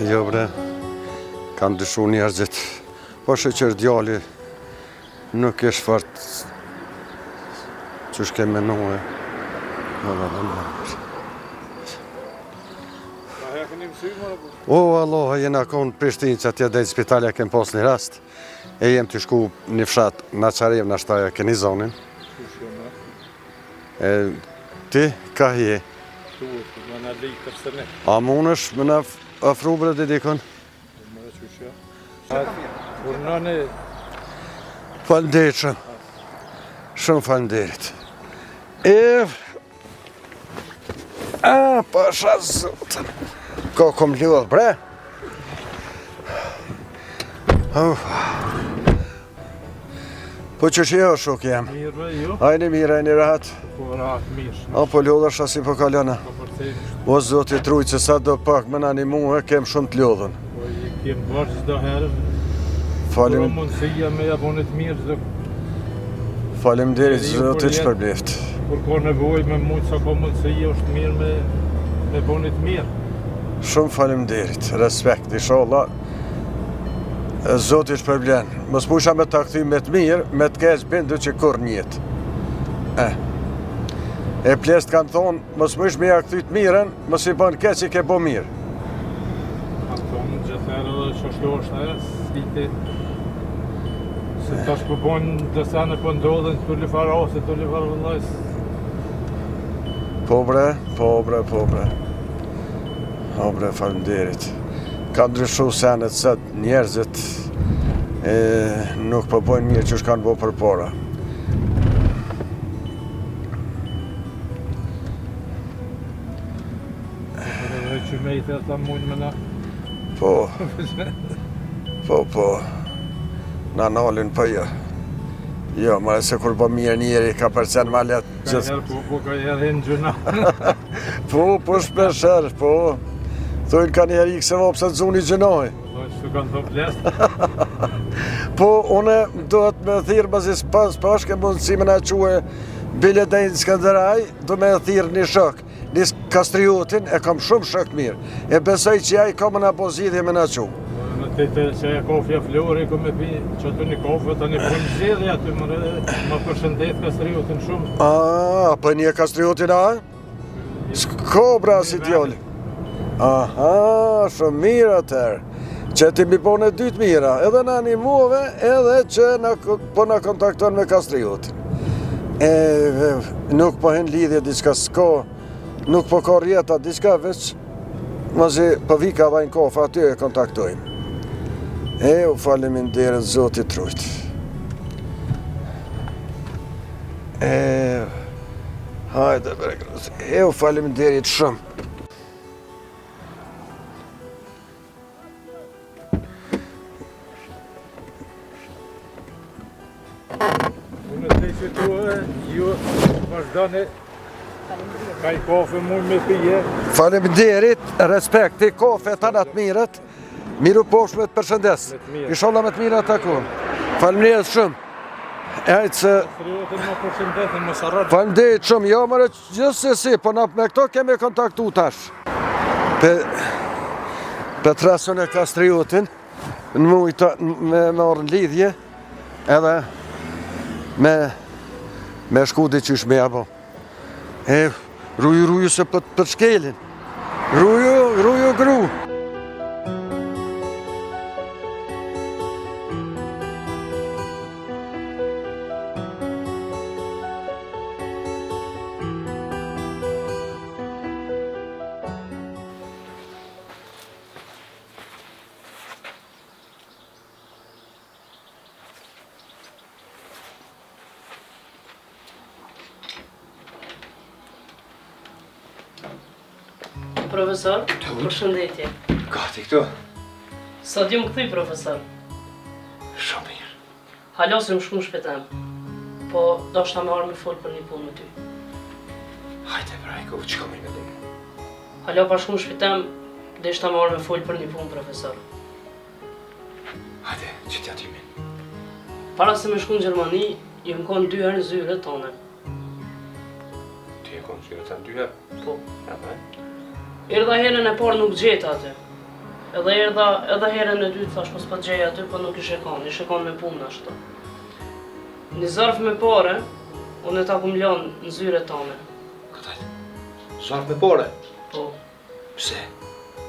Jo bre, kanë dyshu njerëzit, po shëqër djali nuk është fort që shke menue. O, Allah, jena konë Prishtinë që atje dhejtë spitalja kem pos një rast, e jem të shku një fshat në qarev në ashtaja keni zonin. Ti, ka je? A mund është më në afru bre të dikon? Falnderit shumë. Shumë falnderit. Pasha zotën. Ko kom ljodh bre? Po që jo shuk jam? Mirë, jo? Ajni mirë, ajni rahat? Po rahat mirë. A po ljodhë si po kalona? O zoti trujtë që sa do pak më nani muhe, kem shumë të ljodhën. Po i kem bërë çdo herë. Falim... Po mundësia me jabonit mirë zë. Faleminderit zoti që përbleft. Kur ka nevojë me mund sa ka mundësia është mirë me bonit mirë. Shumë faleminderit, respekt, inshallah. Zoti që përblen. Mos pusha me ta kthy me të mirë, me të keq bindu që kur njët. E plest kanë thonë, mos mësh me ja kthy të mirën, mos i bën keq i ke bo mirë. Kanë thonë gjithërë që shlo është e, s'lite. Se tash po bojnë dësane po ndodhen të lifarase, të lifarvëllajs. Po bre, po bre, po bre. Po bre, faleminderit. Ka ndryshu senet sët njerëzit nuk po bojnë mirë që shkanë bo për para. Që me i të ta mujnë me na. Po, po, na nalin për jo. Jo, ma se kur bo mirë njeri ka përcen ma letë gjithë. Po ka herë në gjuna. Po shpesher, po. Thojnë ka njerë i këse vopë se të zuni gjënoj. Që kanë të plesë. Po, une dohet me thirë bazis pas pashke mundësi me na quë biledejnë Skanderaj, do me thirë një shok. Një kastriotin e kam shumë shok mirë. E besoj që ja i kam në pozidhje me na quë. Në të që e kofja Flori, ku me pi që aty një kofë, të një punë zedhe aty më përshëndet kastriotin shumë. Po një kastriotin a? S'ko bra si djallë. Aha, shumë mirë atër. Që ti mi bone dytë mira, edhe në animove, edhe që po në kontakton me kastriotin. Nuk po hen lidhje diçka s'ko, nuk po ka rjeta diçka veç, mëzi po vika vajnë kofa aty e kontaktojmë. U faleminderit zotit trujt. Hajde bre, u faleminderit shumë. Unë të që tu ju vazhdane ka i kafe mund me pije. Faleminderit, respekti, kafe të natë mirët, miru poshme të përshëndes. Inshallah me të mirët të ku. Faleminderit shumë. Faleminderit shumë, jo mërë gjithë si, po me këto kemi kontaktu tash. Për trasën e kastriotin, në mujtë me orën lidhje, edhe me shkudi që shme abo. Ruju se për shkelin. Ruju gru. Profesor, përshëndetje. Gati këtu? Sot ju më këthy, profesor. Shumë mirë. Halosim shku në shpetem, po do shta marrë me folë për një punë me ty. Hajde, Brajko, që kam i me dhejmë? Hala pa shku në shpitem, dhe ishta marrë me folë për një punë, profesor. Hajde, që t'ja timin. Para se me shku në Gjermani, ju më konë 2 herë në zyre tone. Ti e konë zyre të 2 herë? Po. Ja, me? Erdha herën e parë nuk gjeta aty. Edhe herën e dytë thash mos pa gjej aty, po nuk ishe kanë me punë ashtu. Një zarf me pare, unë ta kum lanë në zyre tone. Këtaj, zarf me pare? Po. Pse?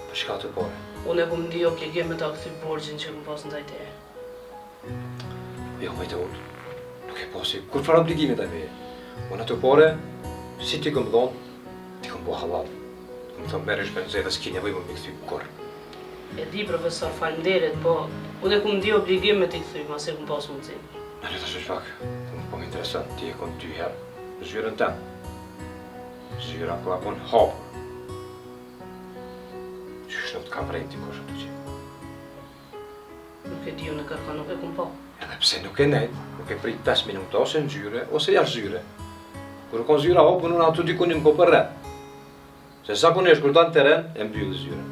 Për shka të pare? Unë e kum ndi obligim me ta këthy borgjin që kum pas në tajteje. Jo, majte unë. Nuk e pasi, kur farë obligime taj meje? Unë ato pare, si ti këmë dhonë, ti këmë bo halal. Këmë thëmë merë shpenzë dhe s'ki nevoj më me këthy korë. E di, profesor, falenderit, po unë e kum ndi obligim me t'i këthy, mas e kum pas mundësi. Në letë është shpak, po më interesant, ti e konë 2 herë, zyrën tem. Zyra ku akon hapur. Qysh nuk t'ka vrejt ti kosh ato që? Nuk e di, unë e kërka nuk e kum pa. Edhe pse nuk e nejt, nuk e prit 5 minuta ose në zyre, ose jashtë zyre. Kur kon zyra hapur, unë ato dikun një më ko për rrën. Se zakonisht kur dan teren, e mbyllë zyre.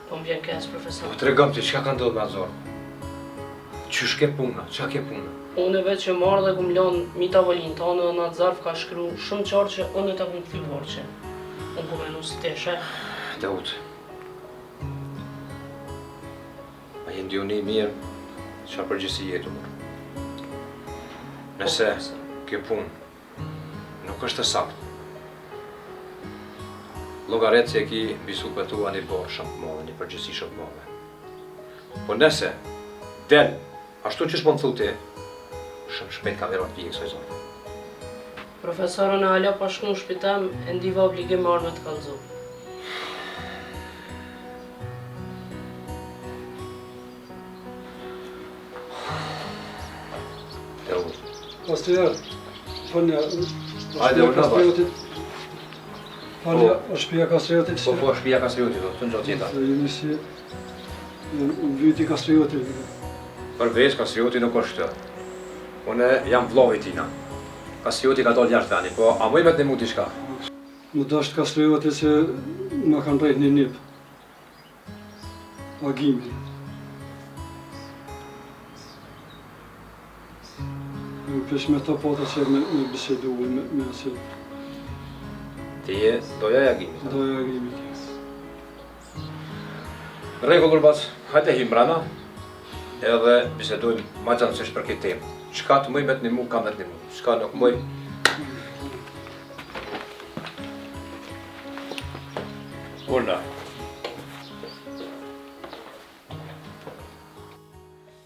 Po më vjen kes, profesor. Po të regëm ti, qka ka ndodhë me azorë? Qysh ke puna, qa ke puna? Unë e vetë që marrë dhe kum lanë mi tavolinë tonë dhe në atë zarf ka shkru shumë qarë që unë e ta kum këthy borqe. Unë ku menu si te shë. Daut. A jenë dioni mirë, qa përgjësi jetu mërë. Nëse kjo punë nuk është të saktë, llogaret që e ki bisu për tua një borë shumë të madhe, një përgjësi shumë të madhe. Po nëse, del, ashtu që shpo më thu ti, shumë shpejt ka verat pije kësaj zonë. Profesorën e hala pa shku në shpitem, e ndiva obligim marrë me të kallëzu. Daut. Kastrier, falja, Hajde, unë në falja, është shtëpia Kastriotit. Po, shtëpia Kastriotit, do të në gjatë tjeta. Jemi si vyti Kastriotit. Përveç Kastrioti nuk është të. Unë jam vllovi tina. Kastrioti ka dollë jashtë veni, po a moj vetë në mu t'i shka? Më dashtë Kastriotit se më kanë rejt një nip. Agimi. Pesh me ta pata që me bisedu me asil. Ti je doja e agimit. Doja agimi. Rregull Urbac, hajde him brana, edhe bisedojmë ma gjantësisht për këtë temë. Çka të mëj me të një mu, kam me të një mu. Çka nuk mëj. Urna.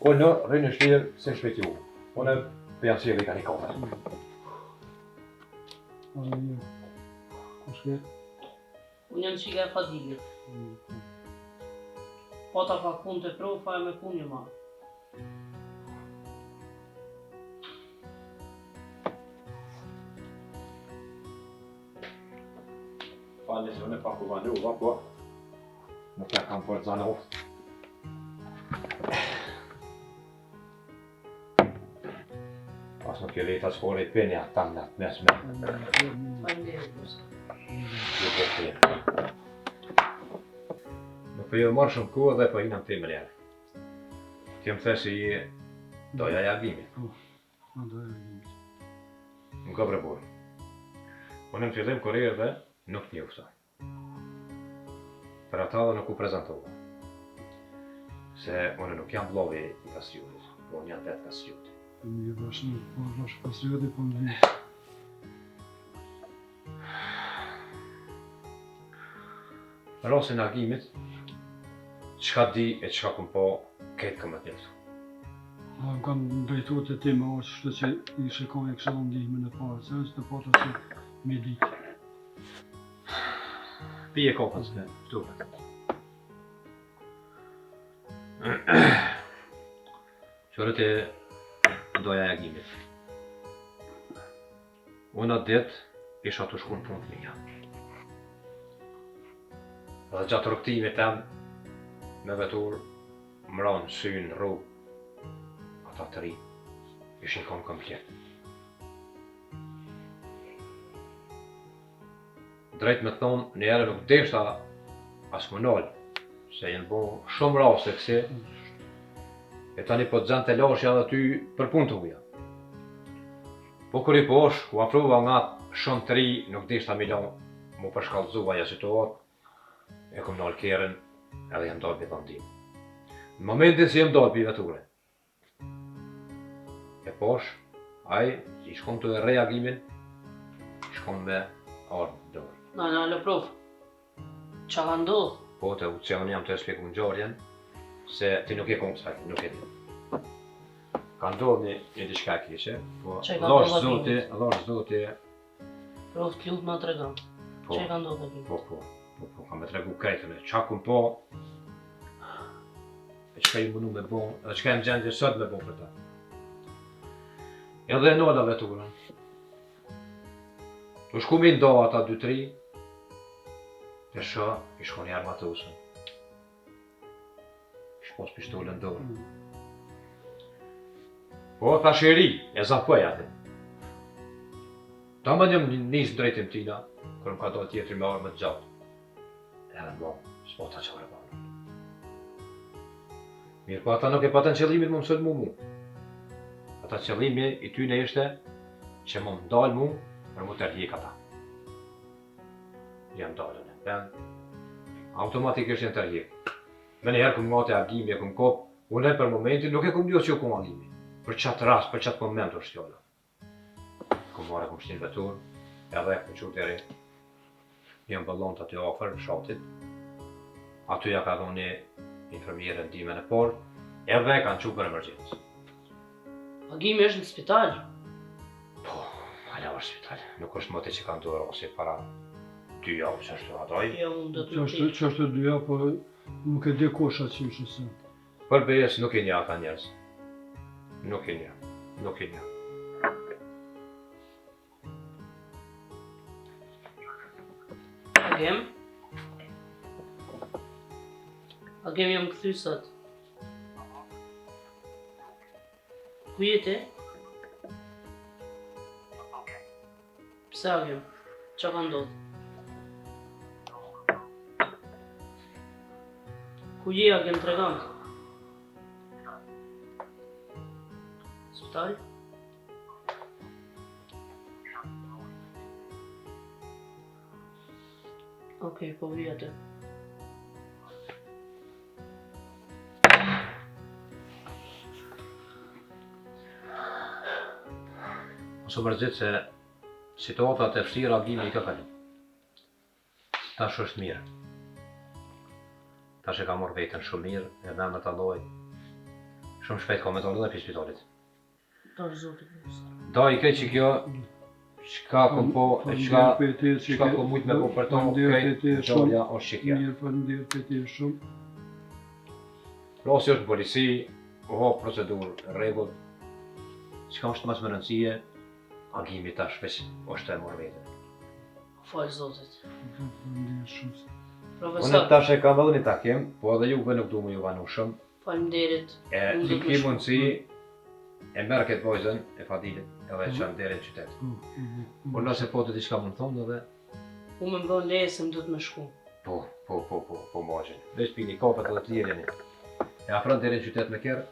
Unë rrinë në shtrirë se shpeti u. Unë për janë sjeli ka një kofër. Unë janë qika e Fadilit. Po ta pak punë të profa e me punë një marë. Falë se unë e pak u vandruva, po nuk ja kam për të zanof. Pas nuk je lejta s'kore i penja, tam në atë mesme. Falenderit, profesor. Nuk për jo marrë shumë kohë dhe për hinam të më njerë. Ti më the se je doja e agimit. Doja e agimit. Më ka përburë. Unë në fillim kur erdhe, nuk njofta. Për ata dhe nuk u prezentova. Se unë nuk jam vllovi i Kastriotit, po unë jam vetë Kastrioti. Një vëshnë, po është Kastriotit, po në vi. Në rasin e agimit, qka di e qka këm po, ketë këm atë njëftu. Më kanë drejtu të ti me orë shtë që i shikon e kështë ndihme në parë, se është të pota që mi ditë. Pije kokën s'ke, shtuve. Qërët e doja e agimit. Unë atë ditë isha të shku në punë të mija. Dhe gjatë rëktimit tem, me vetur, mranë, synë, rrugë, ata të ri, ishin konë komplet. drejt me thonë, një herë nuk deshta as më nol, se jenë bo shumë raste kësi, e tani po të zënë të lashja dhe ty për punë të uja. Po kur i posh, u afrova nga shumë të ri, nuk deshta Milan, mu përshkallëzua ja situatë, e kom nalë keren, edhe jem dalë për vendim. Në momentin se jem dalë për veture, e posh, ai, i shkon të reagimin, i shkon me ardhë dorë. Në prof, qa ka ndodhë? Po, të unë jam të shpjeku në gjarjen, se ti nuk e kom të nuk e di. Ka ndodhë një diçka keqe, po lash zoti... Prof, t'lut ma të regan. Që e ka ndodhë Agimi? Po, kam me të regu krejtën e qa kum po, e qka i mënu me bo, edhe qka i më gjendje sot me bo për ta. Edhe e nolla veturën. Të shku mi ndo ata 2-3, të shë, i shkon një armatusën. I shpos pistollën dorë. Po, ta sheri, e zapoj atë. Ta më njëm njësë drejtim tina, kër më ka do tjetëri me armë të gjatë. Edhe më bo, s'po ta qare banë. Mirë, po ata nuk e patën qëllimit më mësët mu. Ata qëllimi i tyne ishte që më ndalë mu për mu tërhjek ata. Jam dalën e pen, automatikisht jenë tërhjek. Me njëherë këm ngate Agimi e këm kop, unë për momentin nuk e këm njohë që u këm Agimi. Për qatë rast, për qatë moment është fjalla. Këm marrë këm shtin vetur, edhe e këm qurë të ri. Jam ballon të aty afer, shatit. Aty ja ka dhoni infermierë ndime në por, edhe kanë qu për emergjensë. Agimi është në spital? Po, hala është spital. Nuk është mëte që kanë të rasi para 2 javë që është të adaj. Jo, unë do të më Që është 2 javë, po nuk e di kosha që është se. Për bejes nuk e një ata njerës. Nuk e një. Agim jam këthy sot. Ku jeti? Pse Agim? Qa ka ndodhë? Ku je Agim të regamë? Spital? Okej, po vjetë. Ose mërzit se situatat e vështira Agimi i ka kalu. Tash është mirë. Tash e ka morë vetën shumë mirë, e me të alloj. Shumë shpejt ka me të alloj dhe për spitalit. Tash zotit nështë. Da i krej që kjo, qka kom po, e qka kom mujt me po për to, krejt gjarja është që kja. Mirë, faleminderit për ti shumë. Plasi është në polisi, u ha procedur rregull. Qka është mas më rëndësie, Agimi tash veç është e morë vetën. Falë zotit. Faleminderit shumë. Unë Profesor, tash e kam edhe një takim, po edhe juve nuk du më ju vanu shumë. faleminderit. E ti ki mundësi, e merë këtë vojzën e Fadilit, edhe që në deri në qytet. Por nëse po të diçka mund thonë edhe, U me mbën leje se më du të me shku. po maqin. Veç pini kapet edhe të lireni. E afrën deri në qytet me kërë,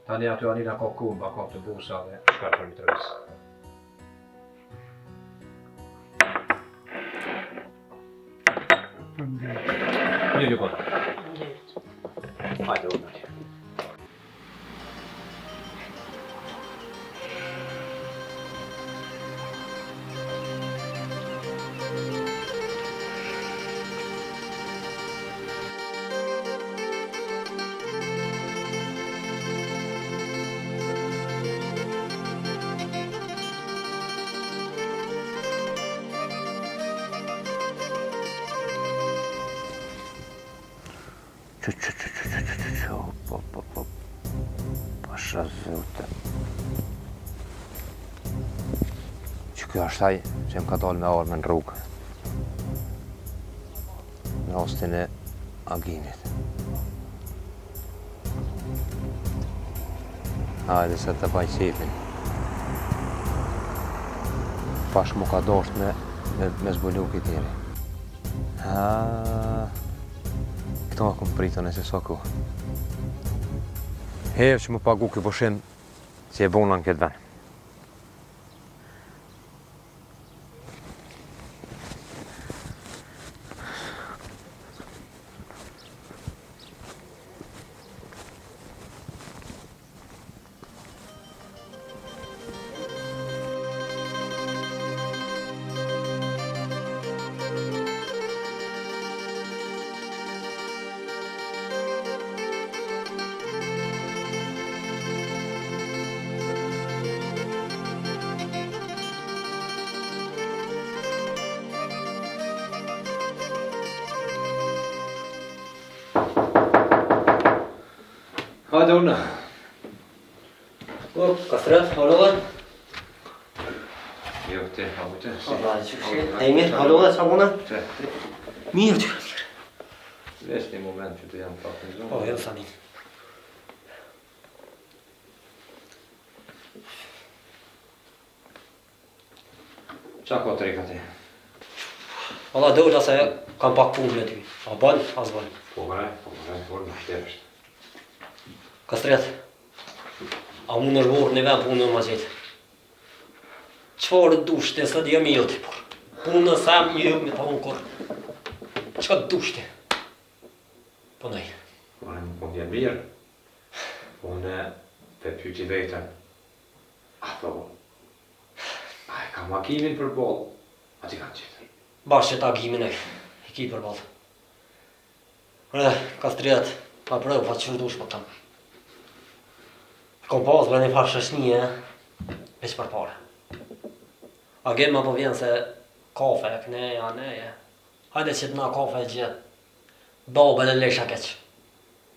tani aty anina ka kumba, ka të busa dhe shkarë për Mitrovic. Mirë ju konë. Faleminderit. Hajde unë atje. Pasha zote. Që kjo është ai që më ka dalë me armë në rrugë. Me rastin e Agimit. Hajde se të baj qefin. Pash mu ka dasht me me zbulu këtë jeri. Këto kom pritën e se sa kohë. Herë që më pagu këtë pushim, që e bona në këtë vend. Hajde unë. Kastret, hallået? Jo, ti, hajde. Allah, Emil, hallået, sa bune? Mirë ty. Vesh një moment që të jam pak në zonë. Po, jo, Samin. Qa ka të rika ti? Allah, dola se kam pak punë me ty. A bën, as bën. Po mëraj, orë në shtepësht. Kastret, a mu nërvorë në vend punë në ma gjithë. Qfarë dushte, së dhja me jote, por. Punë në sam një me ta unë kur. Qka dushte? Po nej. Po vjen mirë. Unë të pyti vetën. Ato. A e ka makimin për bolë. A ti kanë qëtë. Bashkë që ta gimin e ki për balë. Kastret, a prëvë, pa që dush për tamë. Kom pas për një farë shëshnije, veç për pare. A gema po vjen se kafe, këneja, neje. Hajde që t'na kafe gjithë. Babën e lesha keq.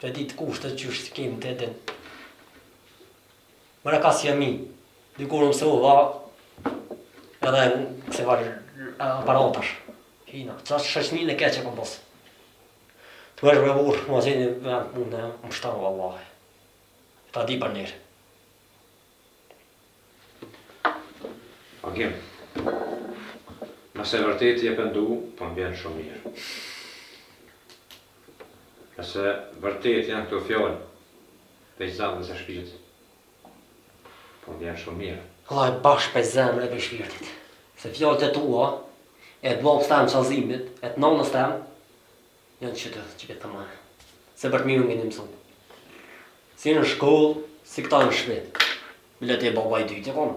Që ditë kushtë të qyshtë kemë të edin. Mëre ka si e mi. Dikur më sova, edhe këse varë aparatash. Hina, qa shëshnijin e keq e kom pas. Të vesh me burë, ma zini vend mune, më shtanë vallahi. Ta di për njerë. Agim, nëse vërtet je pëndu, po më bjenë shumë mirë. Nëse vërtet janë këto fjallë, veç zamës e shpirtit, po më bjenë shumë mirë. Allah e bashkë për zemrë e për shpirtit. Se fjallët e tua, e të babës temë qazimit, e të nanës temë, janë që të të marë. Se për të mirë nge një mësunë. Si në shkollë, si këta në shpet. Bilet e baba i dytë e konë.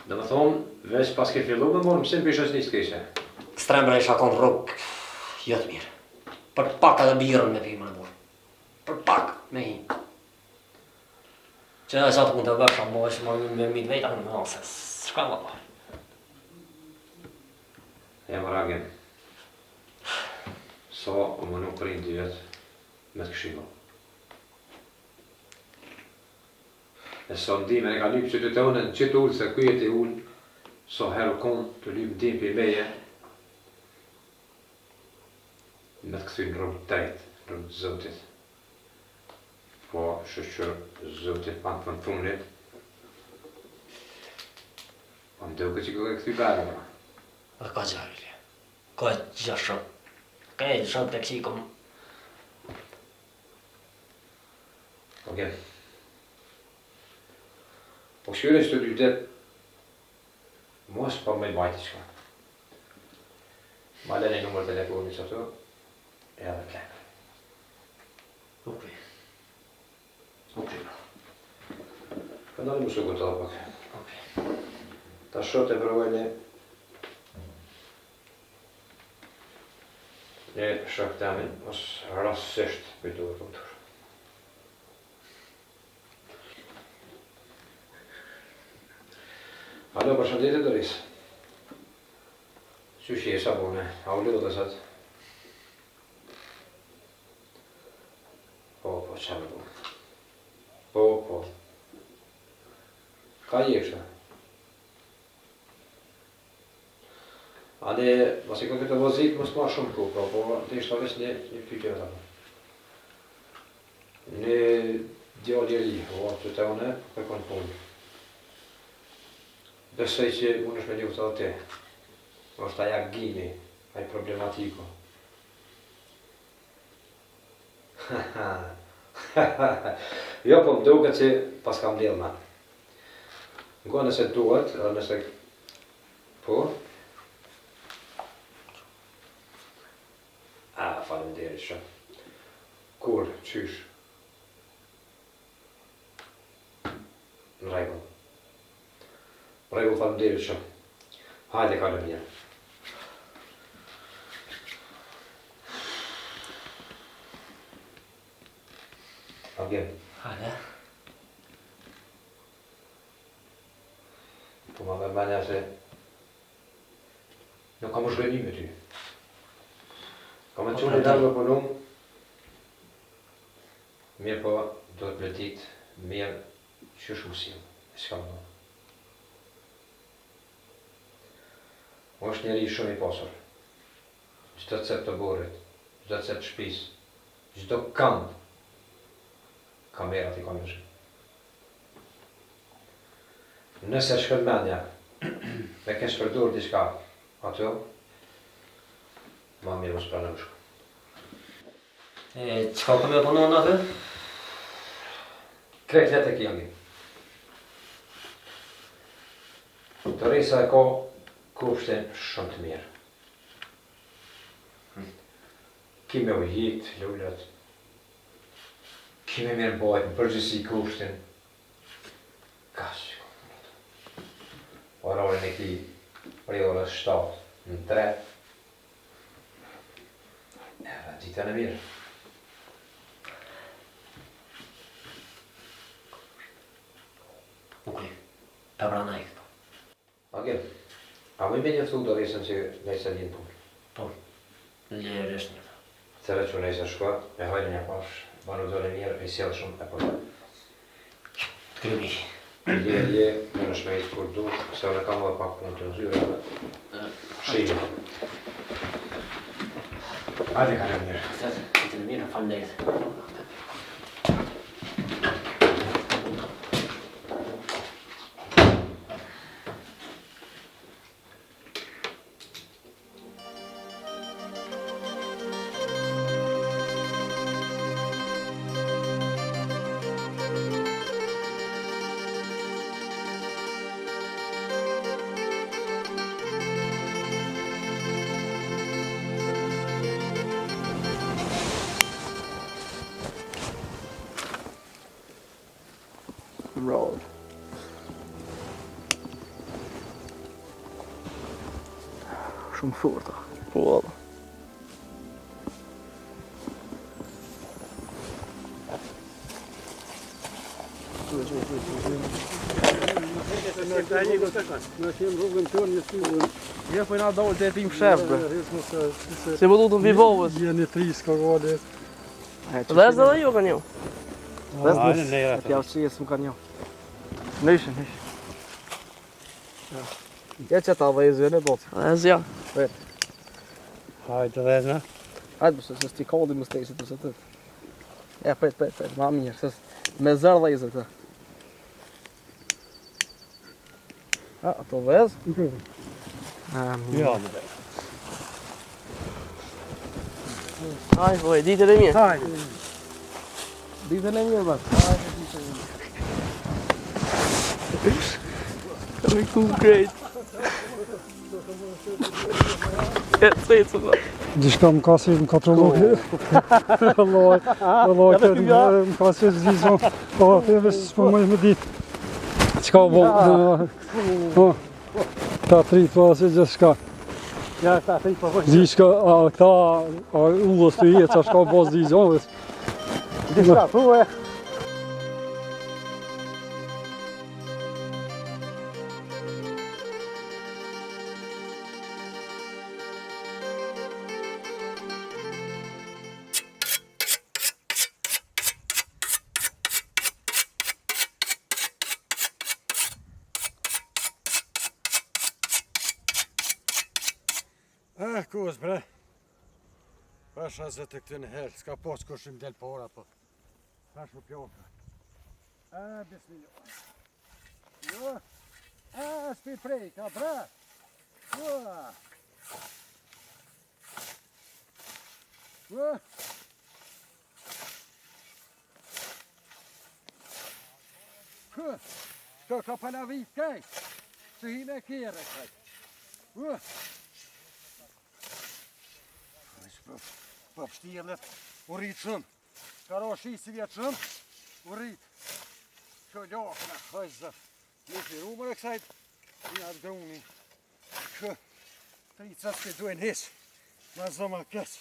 Dhe më thonë, veç pas ke fillu me morë mësim për shës një s'keshe. Strembra isha konë rrugë, jo të mirë. Për pak edhe birën me pimë në burë. Për pak me hi. Që edhe qatë mund të vësha, mo është me mitë vejta në mëse, s'ka më parë. E më ragin, sa më nuk rinë dy vetë me të këshiva. E sa ndime e ka lypë që të unë në qitë ullë, se kujet e ullë, sa herë konë të lypë ndim për meje, me të këthy në rrugë drejtë, rrugë Zotit. Po, shëshqër Zotit panë për në funit, po më duke që këthe këthy bërë, ma. Dhe ka gjarëllë. Ka e gjashëm. Ka e gjashëm të kësi kom. Okej. Po shkjore që të dy det, mos pa me bajti shka. Ma lene numër telefonit që ato, e edhe klenë. Ok. Ok. Këndoni më shukur të dhe pak. Ok. Ta shot e provojni një shok të amin, mos rasisht pëjtu e doktor. Alo, përshëndetje Doris. Qysh je, sa bune? A u lodë sot? Po, qa me bune? Po. Ka je kështa? Ane, mos i këtë të vozit, mos ma shumë ku, po të ishtë veç një pytje me ta. Një djallë i ri, o të të une, për konë punë. Besoj që unë është me një këto te. është aja gimi, aj problematiko. Jo, po më duket që pas kam mbledh ma. Ngo nëse duhet, edhe nëse... Po? Faleminderit shumë. Kur, qysh? Në rregull. Në rregull, faleminderit shumë. Hajde, kalë mirë. Agjen. Hajde. Po ma mërmenja se nuk kam është me ty. Kam e qënë në për numë, mirë po do të pletit mirë që shusim, e s'ka më numë. O është njeri shumë i posër. Gjdo të cep të burit, gjdo të cep të shpis, gjdo kënd, kamerat i kam në shumë. Nëse shkën mendja, me kënë shpërdur diçka, ato, ma mirë më s'pranë më shku. Qka këmë e punon atë? Krejt letë e kjemi. Të risa e ko kushtin shumë të mirë. Kime u hitë, lullet. Kime mirë bojtë, në përgjësi kushtin. Kashë. Orarin e ki prej orës 7 në 3. Era ditën e mirë. Ukli, të branaj këto. Agil, a më i me njëftu do resën që nejse një punë? Po, lirë është një. Cere që nejse shko, e hajnë një pash, banu dole mirë, e sjellë shumë e përdo. Të krymi. Lje, më në shmejtë kur du, se unë kam dhe pak punë të nëzyre, shime. Hajde ka në mirë. Të në mirë, falënderit. Road. Shumë forta. Po. Në kem rrugën tonë një sigurën. Ja po na dole të tim shefë. Se më du të mbivohet. Jeni tris ka gale. Dhe është edhe ju kanë ju. Hajde lejra. Atja uqijës më kanë ju. Nëshë. Ja që ta dhe e zënë e botë. E zja. Hajde vezna. Hajde se s'ti kodin më stejsit të se të. Ja, pret, ma mirë, se me zërë dhe i zërë këta. A, ato vez? Ja, Hajde, voj, ditën e mirë. hajde. Ditën e mirë, bërë. Hajde, ditën e mirë. Kami ku krejt. E të sejtë më. Dishka më ka si më ka të lukë. Vëllaj, më ka si zizon. Po, të vështë s'po më me ditë. Qka bo? Ta tri po se gjithë shka. Ja, ta tri po vështë. Zishka, a këta, a ullës të jetë, qa shka bo zizon. Dishka, thuë. Kus bre. Pasha se të këtë në herë, s'ka posë kushim del për ora, po. Pasha pjoka. Bismillah. Jo. S'pi i prejka, bra. Ua. Ua. Ska ka palavit kaj. Så hinner kere kaj. Ua. Po pështjelet, u rritë shumë. Ka ro shisi vjetë shumë, u rritë. Kë lakna, hajzë. Nuk i rumër e kësajt, i atë gruni. Kë, tricat që duen hisë, ma zëma kësë.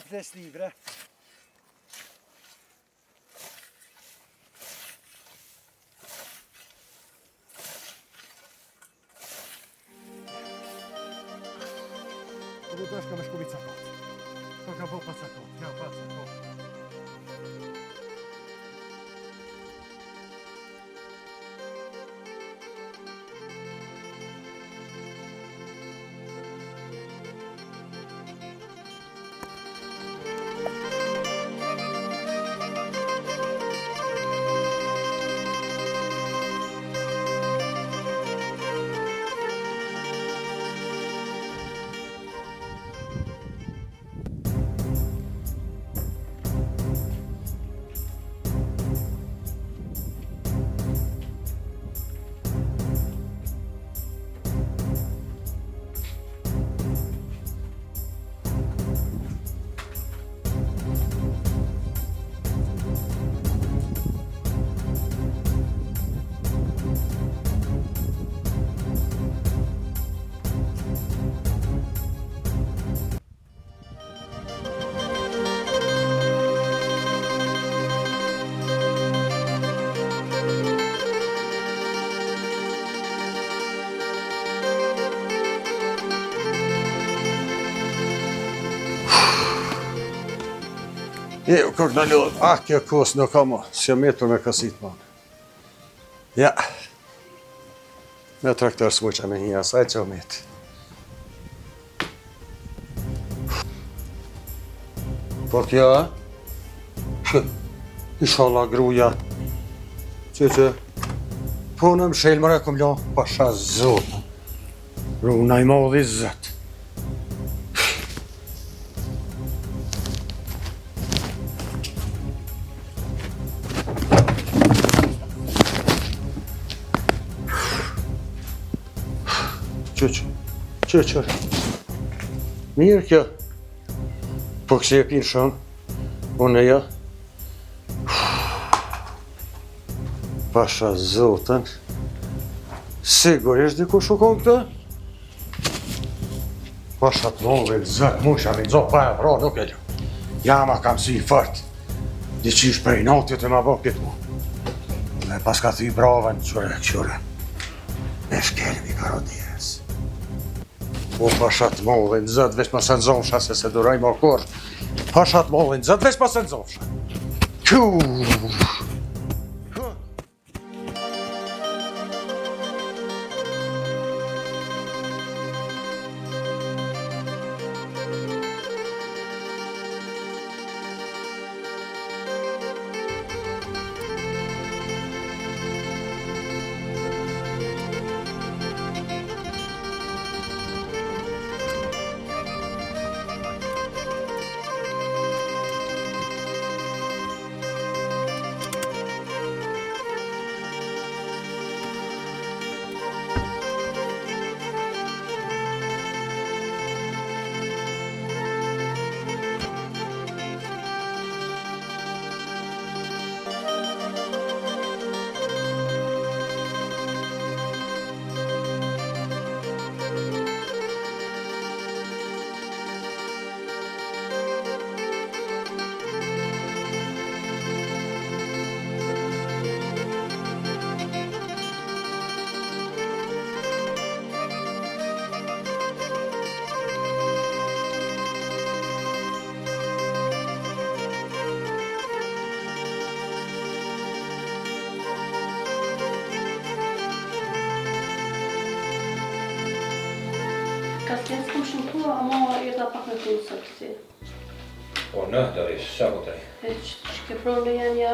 Ples livre. Ovo doška me škubica pot. Koga bo paca pot, ja paca pot. Jo, kërë në lodhë, kjo kosë nuk ka mo, s'ja metur me kësit mo. Ja, me traktor s'muqa me hija, saj që o metë. Po kjo, inshallah gruja, që, po në më shelmër e këm lo, pasha zotë, runa i modhi zëtë. Që. Mirë kjo. Po kësi e pinë shumë. Unë e ja. Pasha zotën. Sigurisht diku shukon këtë? Pasha të nove, zëtë musha, mi zotë pa e vro, nuk e lu. Jama kam si i fort. Diqish prej natit e ma bo këtë mu. Me pas ka thi braven, qure. Me shkelmi karodires. Po pashat mollin, zët veç ma se nëzofsha, se duraj ma kur. Pashat mollin, zët veç ma se nëzofsha. Ka s'ken s'kom shëmtua, ama erdha pak me punë sot këti. Po në, dëri, sa po taj? E që ke pronë janë ja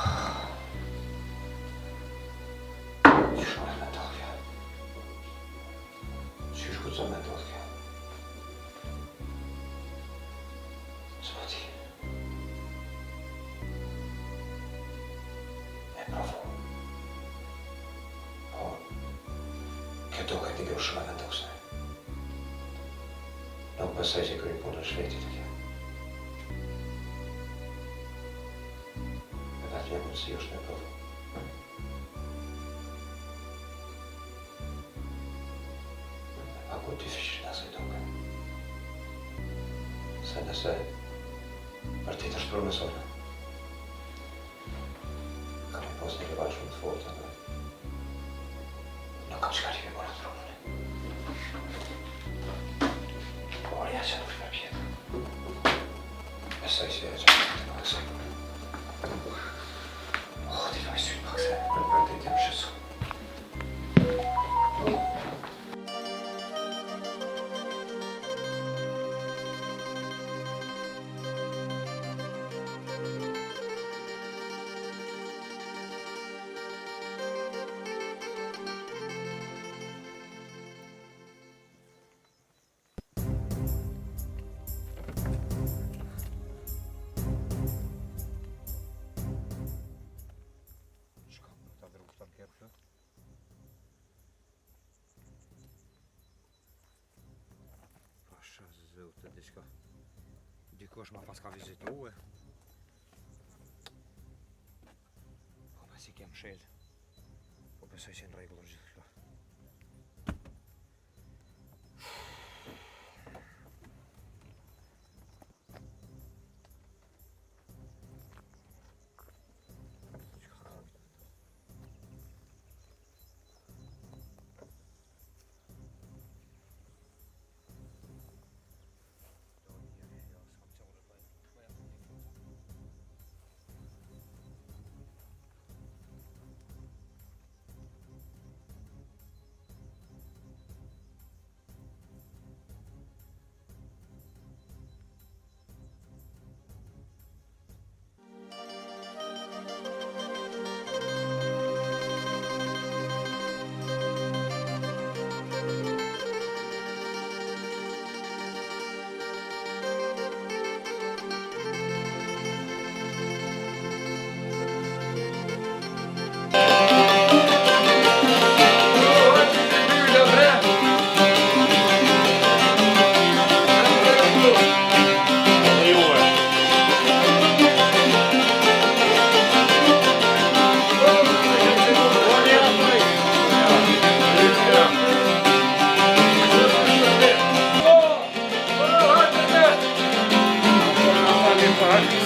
duket një kjo shumë e vendosme. Nuk besoj që kërë punën shveti të kjo. E vetë një mundësi është me provu. Ako ty fshirë nëse i duke. Se nëse partit është promesore. Kam e pos një rival shumë të fortë, nuk kam qëka që me mora të promene. Por ja që nuk shme pjetë. Besoj si e që të nuk kësoj. Ti vaj sytë pak se për partit jam shësu. Zotë, diçka. Dikush ma pas ka vizitue. Po pas I kem shel. Po besoj që në rregull gjithë kjo.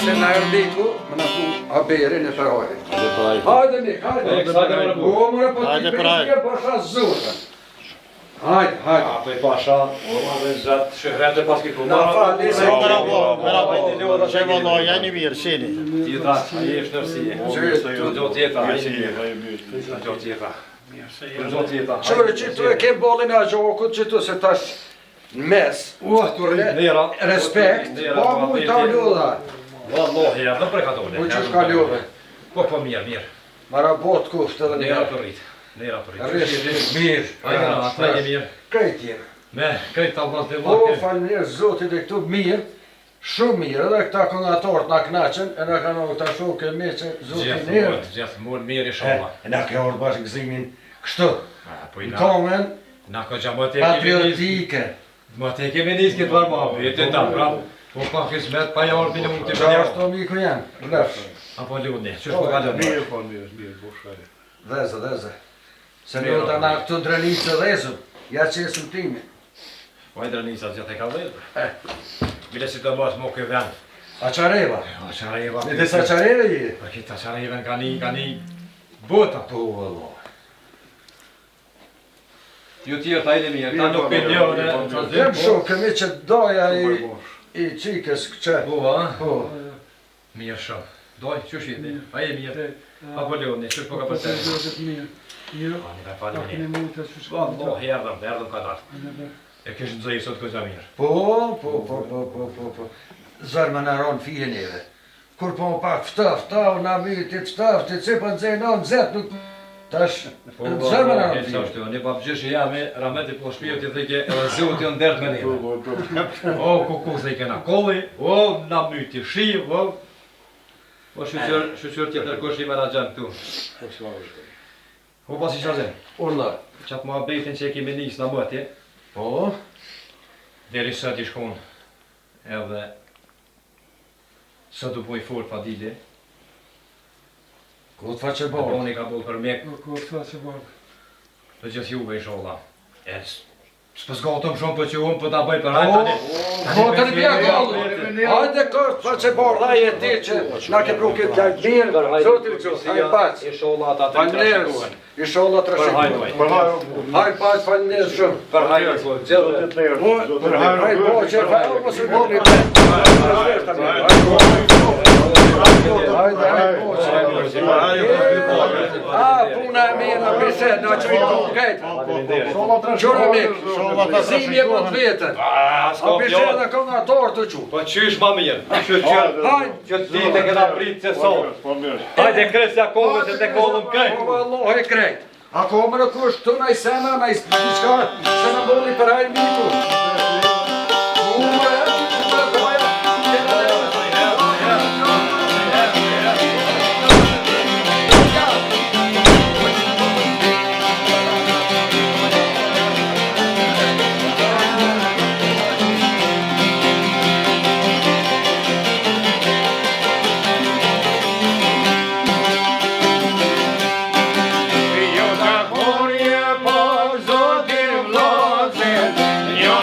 Se na erdiku, më na pun haberin e përhojit. Hajde Nik, hajde. O, mëre, po ti përhojit pasha zotën. Hajde. Apo I pasha, o më zat shëhret e pas ki Na fali se Që vëlloj, janë I mirë, shini. Tjeta, a jesh nërësie. Të do tjeta, a jesh mirë. Të do tjeta. Të do tjeta. Qërë që tu e kem bolin a gjokut që tu se tash në mes. Të rrit nera. Respekt, po mu I ta ljudha. Vallahi, ja, dhe prekatone. U që shka ljudha. Po mirë. Mara bot kuft edhe Nera një. të rrit. Rrit, mirë. Ajna mirë. Krejt jenë. Me, krejt ta vazhdim O, falënirë zotit e këtu mirë. Shumë mirë, edhe këta këngatorët na knaqen, e na kanë këta shokë e meqe, zotin njerë. Gjithë mund mirë inshallah. E na ke orë bashkë gëzimin kështu, Po në tomen na ka gja më te kemi patriotike. Më te kemi nis këtë varma, vete ta pra. Po pa kismet pa javë bile mund të Qa bëj. është të miku janë, lëfsh. Apo luni, ç'është po kalon? Mirë, boshaj. Dheze. Se në ta na këtu drenicë dhezëm, ja që esëm timi. Po e dranisa gjithë e ka dhejtë. Bile si të mos më këtë vend. Aqareva. Aqareva. Në disa aqareve je? Për këtë aqareven ka një bota. Po, vëllo. Ju tjerë ta e mirë, ta nuk pëndjone. Jem shokë, me që doja I qikës këqe. Po, a? Po. Mirë shumë. Doj, që shite? A e mirë? Apo leoni, që po ka përse? Mirë. A, një ka falë Keni një. mund të shkruaj. Po, erdhëm ka dalë. E kështë nëzëj sot këta mirë. Po. Zërë më në ronë fije neve. Kur po më pak ftaf, na mitit ftaf, të cipë në zejnë në zetë, nuk... Tash, zërë më në ronë fije. Një papgjëshë jami, rameti po shpijët I thike edhe zëvët I ndërtë me neve. O, kukus e kena kolli, o, na myti shi, o... Po shqyqër tjetër kush I mena gjenë këtu. Po pasi qaze, Urnar. qatë ma betin që e kemi njës në bëtje, Po. deri sot i shkon, edhe sot u poj fort pa dili, Ku të faqe e bërë? boni ka bol për mek, Kur të që bërë. dhe gjithë juve i sholla. S'pës gatëm shumë për që unë për ta bëj për hajtë tani. Kotër bja gallë! Hajde kërë të faqe bërë, dhe e ti që na ke pru këtë lajtë mirë, zotin që, hajde paqë. I sholla ata të Falënderës, i sholla të rëshikë. Hajde paqë, falënderës shumë. Për hajtë, Hajde po, që fajë, mos u bërë një puna e mirë në biset, në që i punë kajtë. Qura mikë, zimje po të vetën. A biset dhe këmë në torë të që. Po qysh ma mirë, që ti të këna pritë që sot. Hajde kresja kohët e të kohëm krejt. Po Allah e krejt. A komë në kush të në i sena, në i shka, se në boli për hajë miku. Jo ta morje po zotin vlozit, jo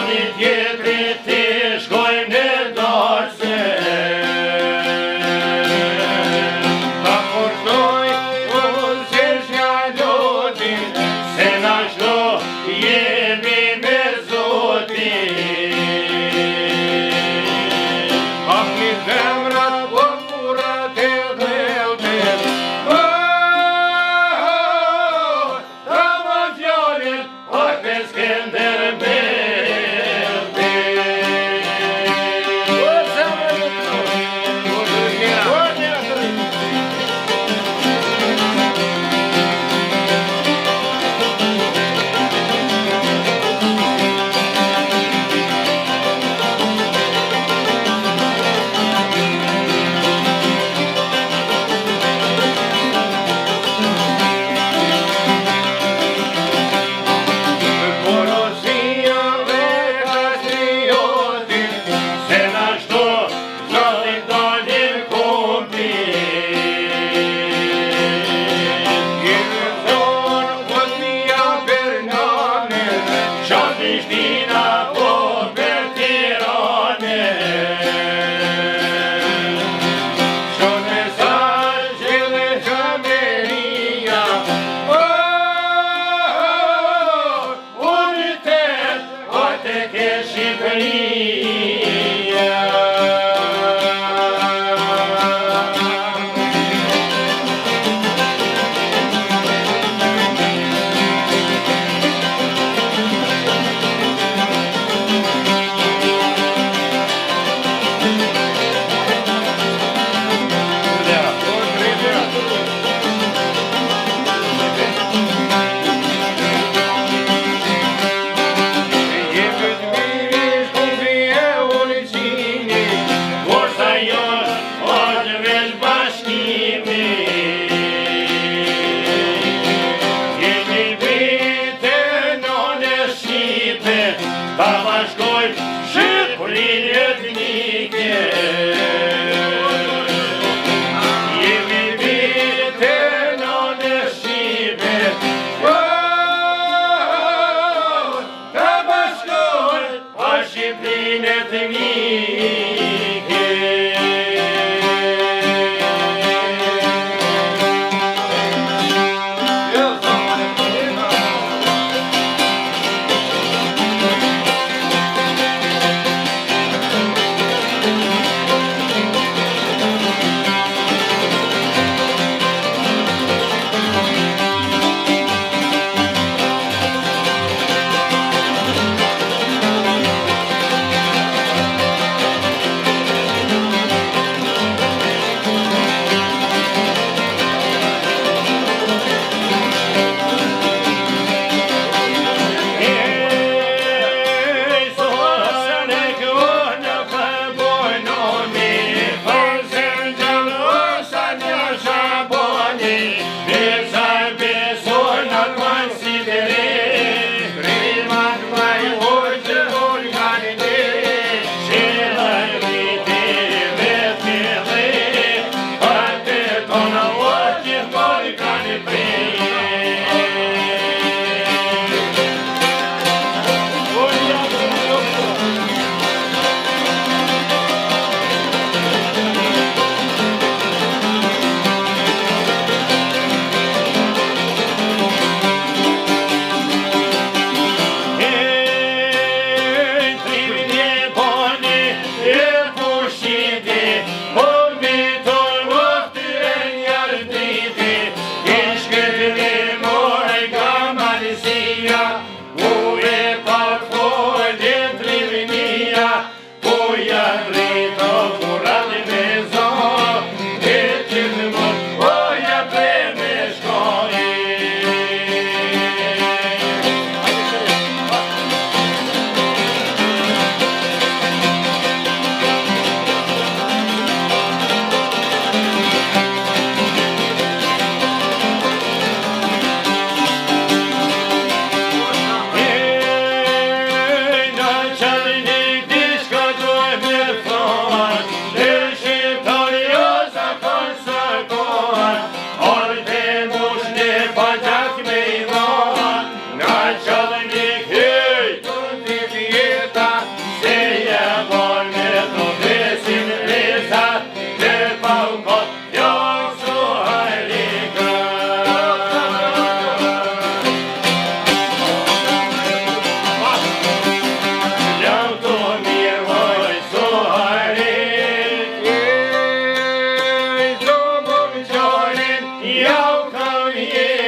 jau kam jeki.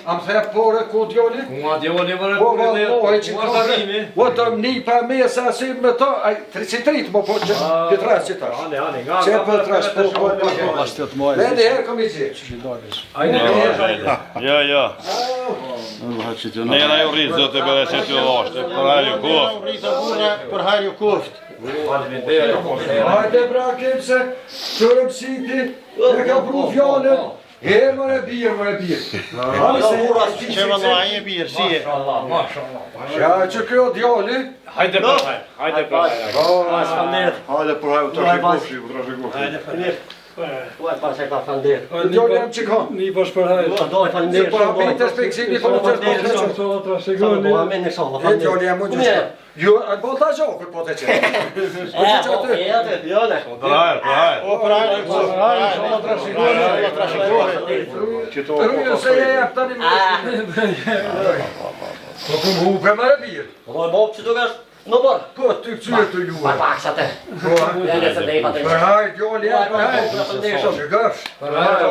Am thë pore ku djoli? Ku a djoli vërë Po vallohi që ka. O të një pa mesa si me to, ai 33 mo po që trash që tash. Hane, nga. Që po trash po. Ne herë kom i qi. Ja. Ne na ju rrit zotë për se të vashte, për hajë koft. Rritë burra për hajë koft. Hajde bra kemse, çorëm siti, e ka pru fjallën. Herë më e birë. Që vëllo a e birë, si e? Ja që kjo djali. Hajde për hajde. Hajde për hajde. Hajde për hajë, u trashë kofshi, u trashë kofshi. Hajde falenderoj. Ua pa se ka falenderoj. Djali jam që ka. Një bash për hajë. Do e falenderoj. Po hapit të speksimi, po të falenderoj. Sola trashegoni. Po amen inshallah. E djali jam unë që. Jo, a bolta gjokër po të qenë. Për hajë. O për hajë, sola trashë kofshi. Rrujë se e jep tani më. Po ku më hupe më e birë. Po e bop që duke është në bërë. Po ty këcyrë të juve. Pa paksa te. Për hajë, djali jam për hajë. Që gësh. Për hajë,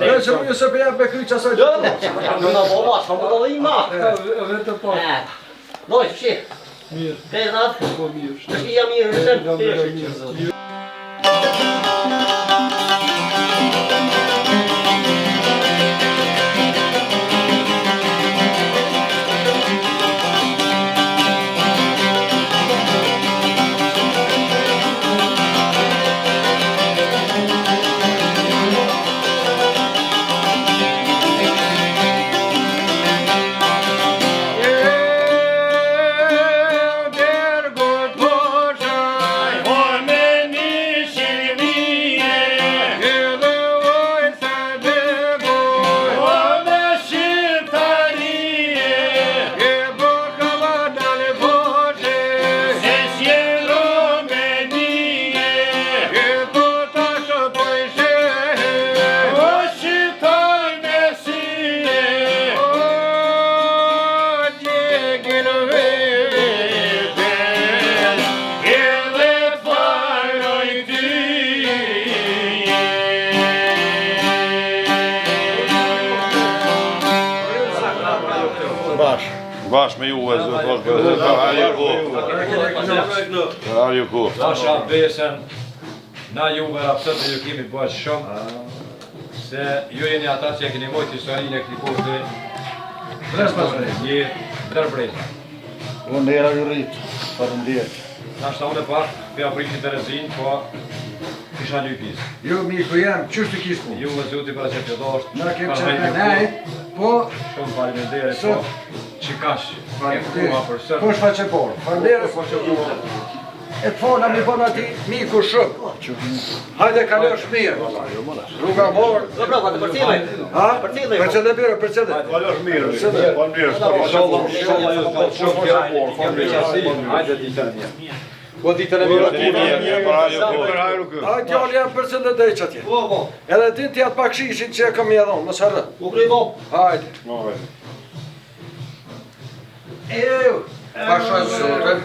Në që rrujë se për jep me kryqa sa gjokër. Në në boba, shumë të dhima. Vetë pa. Doj, që shi. Mirë. Kërë natë. Po mirë. Që shi jam mirë rëshën. Bash me juve, zë thosh për hajë koft. Për hajë koft. Nasha besen, na juve rapsët dhe ju kemi bëjt shumë, se ju jeni ata që e keni mojtë historinë e këti kofte. Jetë ndërbrejta. Unë era ju rritë, faleminderit. Nashta unë e pak, për apritin Terezin, po kisha një pisë. Jo, miku jam, qështë të kisë punë? Ju vë zoti për që të dosht. Na kem që të nejt, po... Shumë faleminderit, po që kash e kuma për sëtë. Po shfa që porë, faleminderit. E të fola mi bon ati miku shumë. Hajde kalësh mirë. Rruga morë. Do brava, të përcilej. Ha? Përcilej. Përcilej bërë, përcilej. Kalësh mirë, falënderit. Hajde ditën një. Po ditën e mirë, për hajë koft. A djali jam përcilej dhe që atje. Po. Edhe ti t'ja të pakshishin që e kam i edhonë, mësë harë. U krej bo. Hajde. Ew, pasha zotën.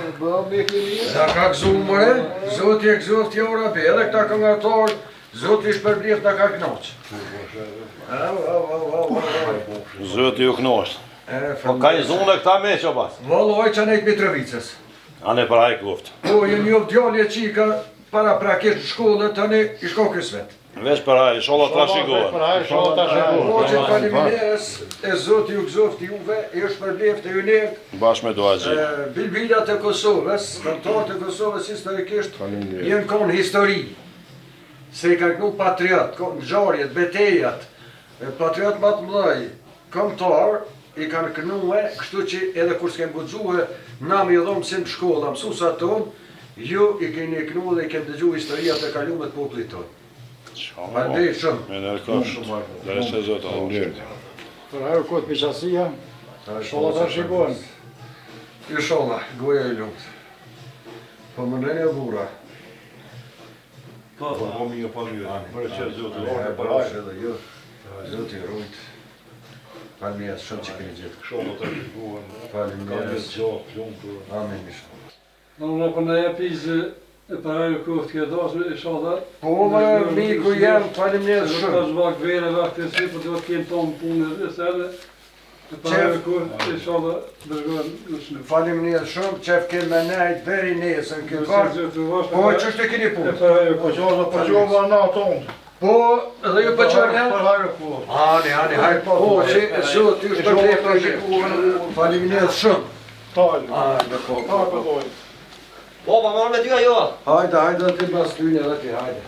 Da ka këzu mëre, zotë e këzoft i ora be, edhe këta këngatorë, zotë i shpërblif da ka knoqë. Zëti ju knoshtë. Po ka i zonë këta me që pas? Valoj që nejtë Mitrovicës. Ane për hajë koft. Po, ju njëvë djali e qika para prakisht shkollë, tani i shko kësë vetë. Vesh për hajë, sholla trashikohen. Po që faliminderes e zotë ju këzoft juve, i shpërblif të ju njertë. Bash me doa gjithë. Bilbilat e Kosovës, kantorët e Kosovës historikisht, jenë konë histori. Se i kanë kënu patriot, ngjarjet, betejat, patriot më të mëdhej, këngëtar, i kanë kënue, kështu që edhe kur s'kem guxue, na mi dhomë sim shkolla, mësusat tonë, ju i keni kënu dhe i kem dëgju historia të kalume të popullit tonë. Faleminderit shumë. Me nërkosht. Dhe se zotë, faleminderit. Për hajë koft për qasia, sholla trashegoni. Inshallah, goja i lumt. Po më nënja bura. Po mi jo pa mirë. Mërë që zotë, E barash edhe ju, zotë i rujt. Faleminderit shumë që keni gjithë. sholla trashikohen. Faleminderit. Gjohë, plumë. Amin inshallah. Unë po na japizë e parajë kohë të dashur inshallah. Po më miku jam, faleminderit shumë. Tash vakt vere vakti si po do të kenë tonë punë së edhe. E parajë kohë inshallah dërgojmë në shënim. Faleminderit shumë, qef ke me nejt deri nesër këtë varë. Po ç'është keni punë? Po qova na tonë. Po, edhe ju po çoni? Ani, hajde po. Po, si ty shpërblet për faleminderit shumë. Hajde po. Baba, marrë me ty ajo. Hajde ti pas ty edhe ti, hajde.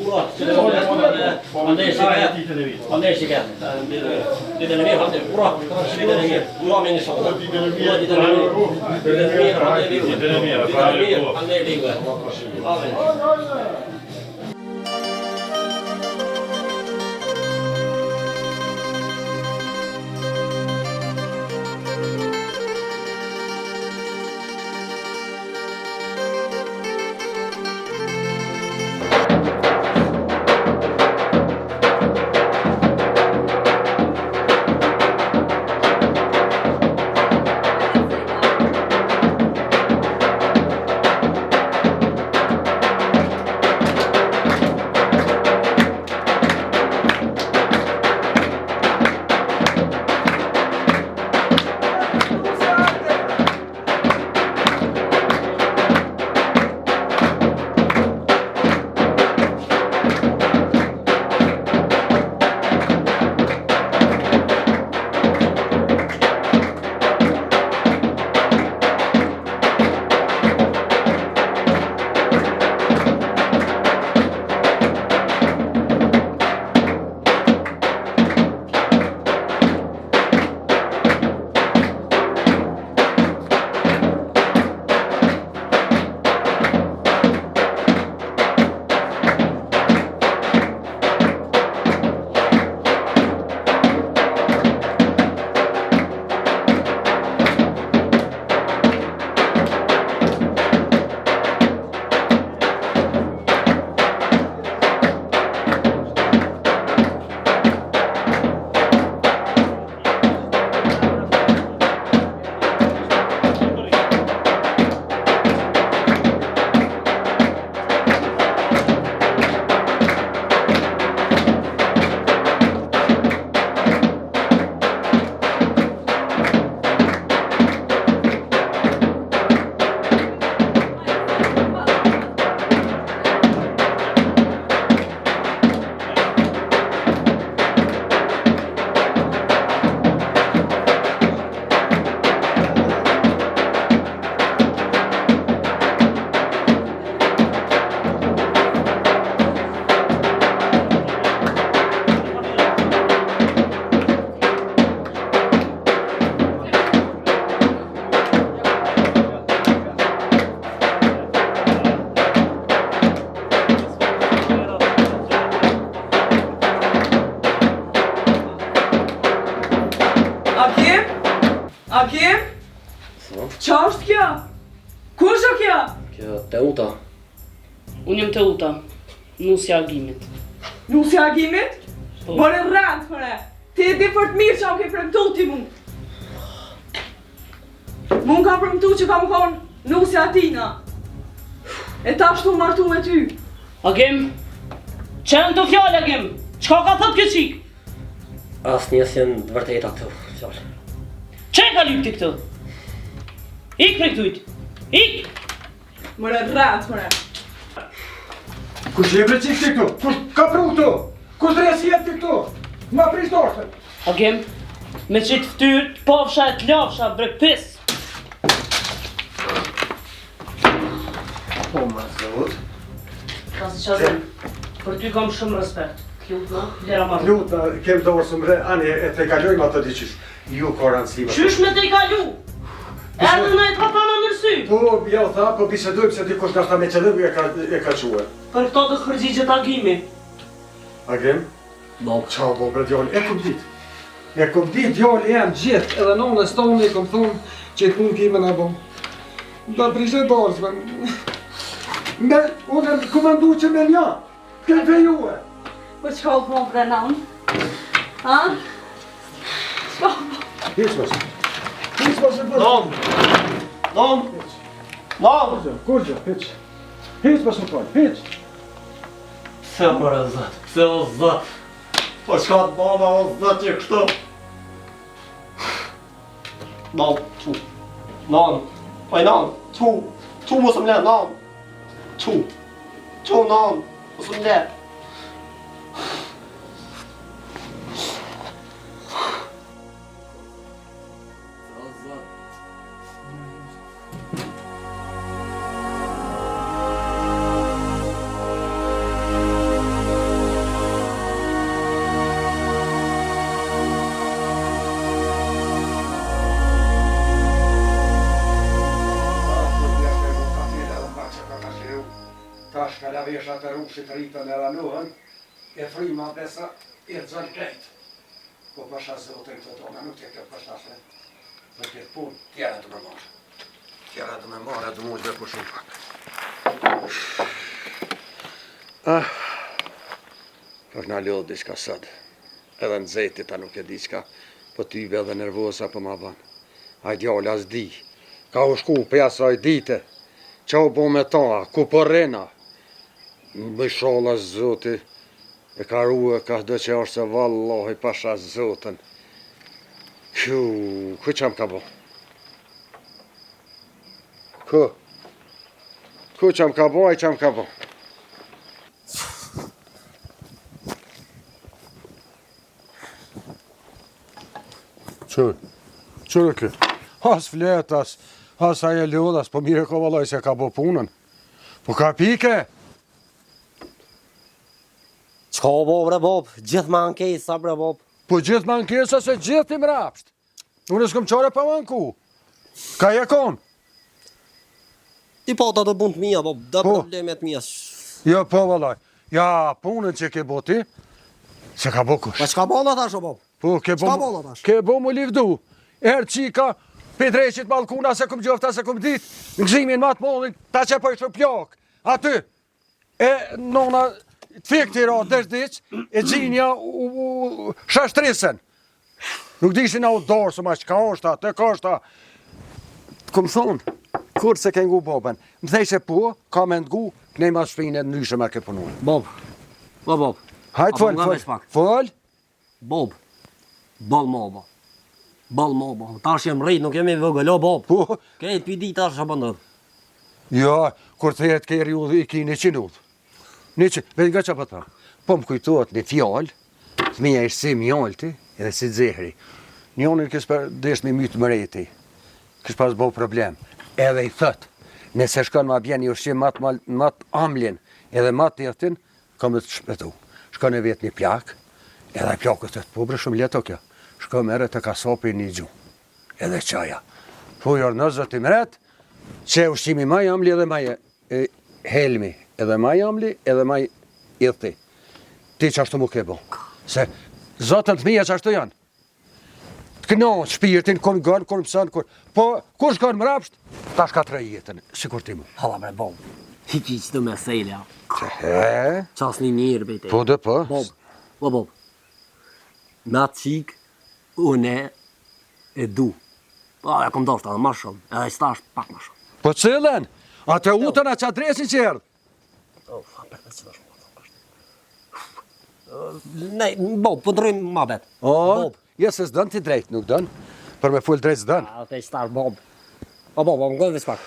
Ura, andaj shika. Ditën e mirë, hajde. Ura, ditën e mirë. Ura me nisë. Ura ditën e mirë. Ditën e mirë. Andaj ligë. Amen. Akim? Qa është kja? Ku është kja? Kjo Teuta. Unë jem Teuta, nusja Agimit. Nusja Agimit? Bërë rrëndë, mëre. Ti e di për të mirë që am ke premtu ti mu. Mu më ka premtu që kam konë nusja Atina. E ta shtu martu me ty. Agim, që në të fjallë, Agim? Qka ka thët kjo qik? Asë njës jenë të vërtejta këtu, fjallë. Që ka lypti këtë? Ik për këtujt, ik! Mëre rrëndë, mëre. Kush je bre qik ti këtu? Kush ka pru këtu? Kush dresi jetë ti këtu? Ma prish dorëtën. Agim, me qitë ftyrë, të pofsha e të lafsha, bre pis. Po ma zot. Kasi qazim, për ty kam shumë respekt. T'lutna, lera marrë. Lutna, kem dorësëm bre, ani e te kalojmë ato diqysh. Ju korancima. Qysh me te i kalu? Erdhe në e të patana nërsy. Po, ja u tha, po bisedojmë se dikush nga ta me qëllim e ka quë. Për këto të kërgjigjet Agimi. Agim? No. Qa bo bre djali, e kom dit. E kom dit djali jam gjithë, edhe nonës tonë e kom thonë që i punë kime në bom. Da prishe dorësve. Unë e komandu që me nja, këtë fejue. Po që halë po më prenaun? Ha? Hiç basın. Hiç basın. Nom! Nom! Nom! Kurca, hiç. Hiç basın koy, hiç. Pse për e zët, pse o zët? Po shka të baba o zët që kështu? Nom, qu. Nom, oj nom, qu. Qu mu së mle, nom. Qu. Qu nom, mu së mle. Tash ka la vesha të rushit rritën e ranohen, e frima besa i rëzën krejt. Po pasha zotin të tona nuk të këtë pashtashme. Për këtë pun, tjera të me marë. Tjera të me marë, të mund dhe për shumë pak. Për nga lodhë diçka sëtë. Edhe në zetit ta nuk e diçka, po tyve edhe nervosa për ma ban. A djallë as di. Ka u shku për jasaj dite. Qa u bo me ta, ku për rena. Bëj shala zoti, e ka ruë, ka do që është se vallahi pasha zotën. Ku qam ka bo? Ku qam ka bo, a i qam ka bo? Qërë kë? As fletas, as aje lodhas, po mire ko vallaj se ka bo punën. Po ka pike? Qka bo bre bob, gjithë ma ankesa bre bob. Po gjithë ma ankesa se gjithë tim rapsht. Unë s'kom qare pa manku. Ka je kon? Ti po ta të bund mija bob, da problemet mija. Jo po vallaj, ja punën që ke bo ti, se ka bo kush. Pa qka bo në thash o bob? Po ke bo mu livdu. Erë qika, Petreqit balkuna se kum gjofta se kum dit, në gzimin matë mollin, ta që po ishë pjok. Aty, e nona të fik të ra dërdic, e gjinja u shashtrisen. Nuk dishin a u dorë, së ma që ka është, të ka është. Kum thonë, kur se ke ngu boben, më thej se po, ka me ngu, kënej ma shpinë e nyshe me ke punuar. Bob, Hajtë fol. Bob, bal moba. Bal moba. Tash jem rrit, nuk jemi vëgël, o bob. Po. Kejt pidi tash që bëndër. Jo, kur të jetë keri u i ki 100 udhë. 100, vetë nga që pëta. Po më kujtojt një fjallë, të minja ishtë si mjallëti, edhe si dzehri. Njonën kësë për desh me mytë mëreti. Kësë pas bo problem. Edhe i thëtë, nëse shkon ma bjen një ushqim matë amlin, edhe matë jetin, kam të shpetu. Shkon e vetë një plak, edhe plakët të të pobre shumë leto kjo. Shko mere të kasapi një gju, edhe qaja. Po jorë në zëti mret, që ushqimi maj amli edhe maj helmi, edhe maj amli, edhe maj idhti. Ti që ashtu mu ke bo. Se zotën të mija që ashtu janë. Të kënohë, shpirtin, kur gënë, kur mësën, kur... Po, kur shkon më rapsht, ta shka të rejjetën, si kur ti mu. Hala bre, bob. Hiqi që të me selja. He? Qas një mirë, bejte. Po dhe po. Bob. Me atë qikë, une e du. Po, e kom doshta dhe ma shumë, edhe i stash pak ma shumë. Po cilën? A të utën a që adresin që erdhë? Nej, bob, po ndrojmë ma bet. Bob. Se s'dën ti drejt, nuk dën. Për me full drejt s'dën. A, te i stash, bob. O, bob, më gënë vis pak.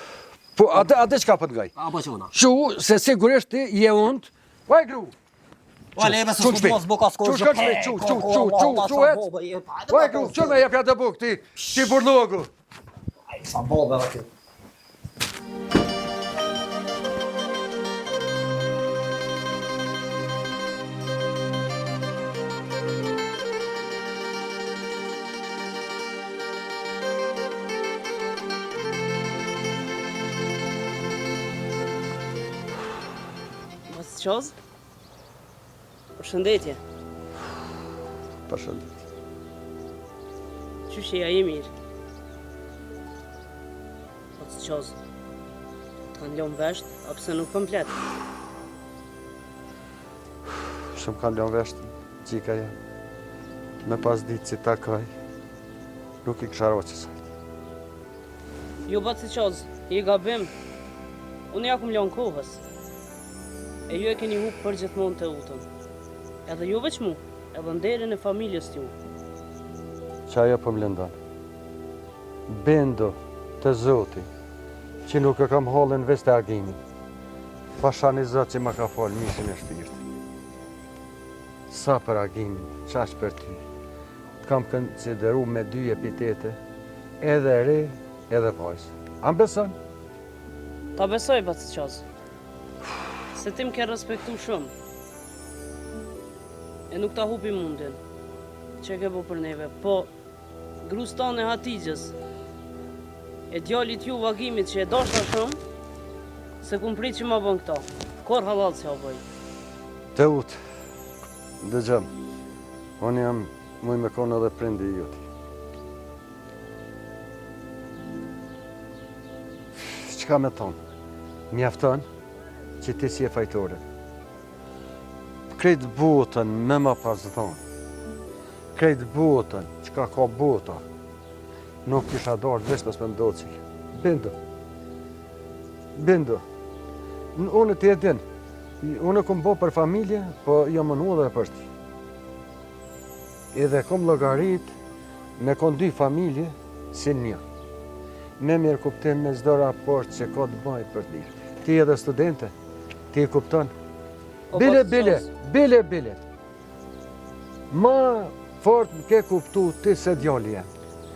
Po, a dhe qka për t'gaj? A, po që una. Shu, se sigurisht ti je undë. Vaj gru! O, lebe se s'ku mos buka s'ku Qu Vaj gru, qur me jepja të buk, ti burlogu. Sa bob edhe kjo. Qoz? Përshëndetje. Përshëndetje. Qyshja i mirë. Po të qoz. Të kanë lënë vesht, apse nuk komplet. Shumë kanë lënë vesht, qika ja. Me pas ditë që takaj. nuk i kisha roqës. Jo baci qoz, i gabim. Unë ja kum lon kohës. E ju e keni hupë për gjithmonë të utën. Edhe ju veç mu, edhe nderin e familjes t'ju. Qaja po m'lëndan. Bendo të Zoti, që nuk e kam hallën veç të agimi. Pasha një Zot që ma ka falë mishin e shpirtë. Sa për agimin, qash për ty. Kam konsideru me 2 epitete, edhe re, edhe vajzë. A më beson? Ta besoj, baci qoz. Se tim ke respektu shumë. E nuk ta hupi mundin. Që ke po për neve. Po, grustan e Hatigjës, e djallit ju vagimit që e dashta shumë, se kum prit që ma bën këta. Kor halal që a bëj. Të utë, dëgjëm, unë jam muj me konë edhe prindi i juti. Qka me tonë? Mjafton që ti si e fajtore. Krejt botën me ma pas dhonë. Krejt botën, qka ka bota, nuk kisha darë veç nësë me ndodhë qikë. Bindu. Bindu. Unë ti e din. Unë kom bo për familje, po jam mënu dhe për ti. Edhe kom logarit me kon 2 familje si një. Me mirë kuptim me zdo raport që ka të baj për të mirë. Ti edhe studente, ti e kupton. Bile. Ma fort më ke kuptu ti se djali jam.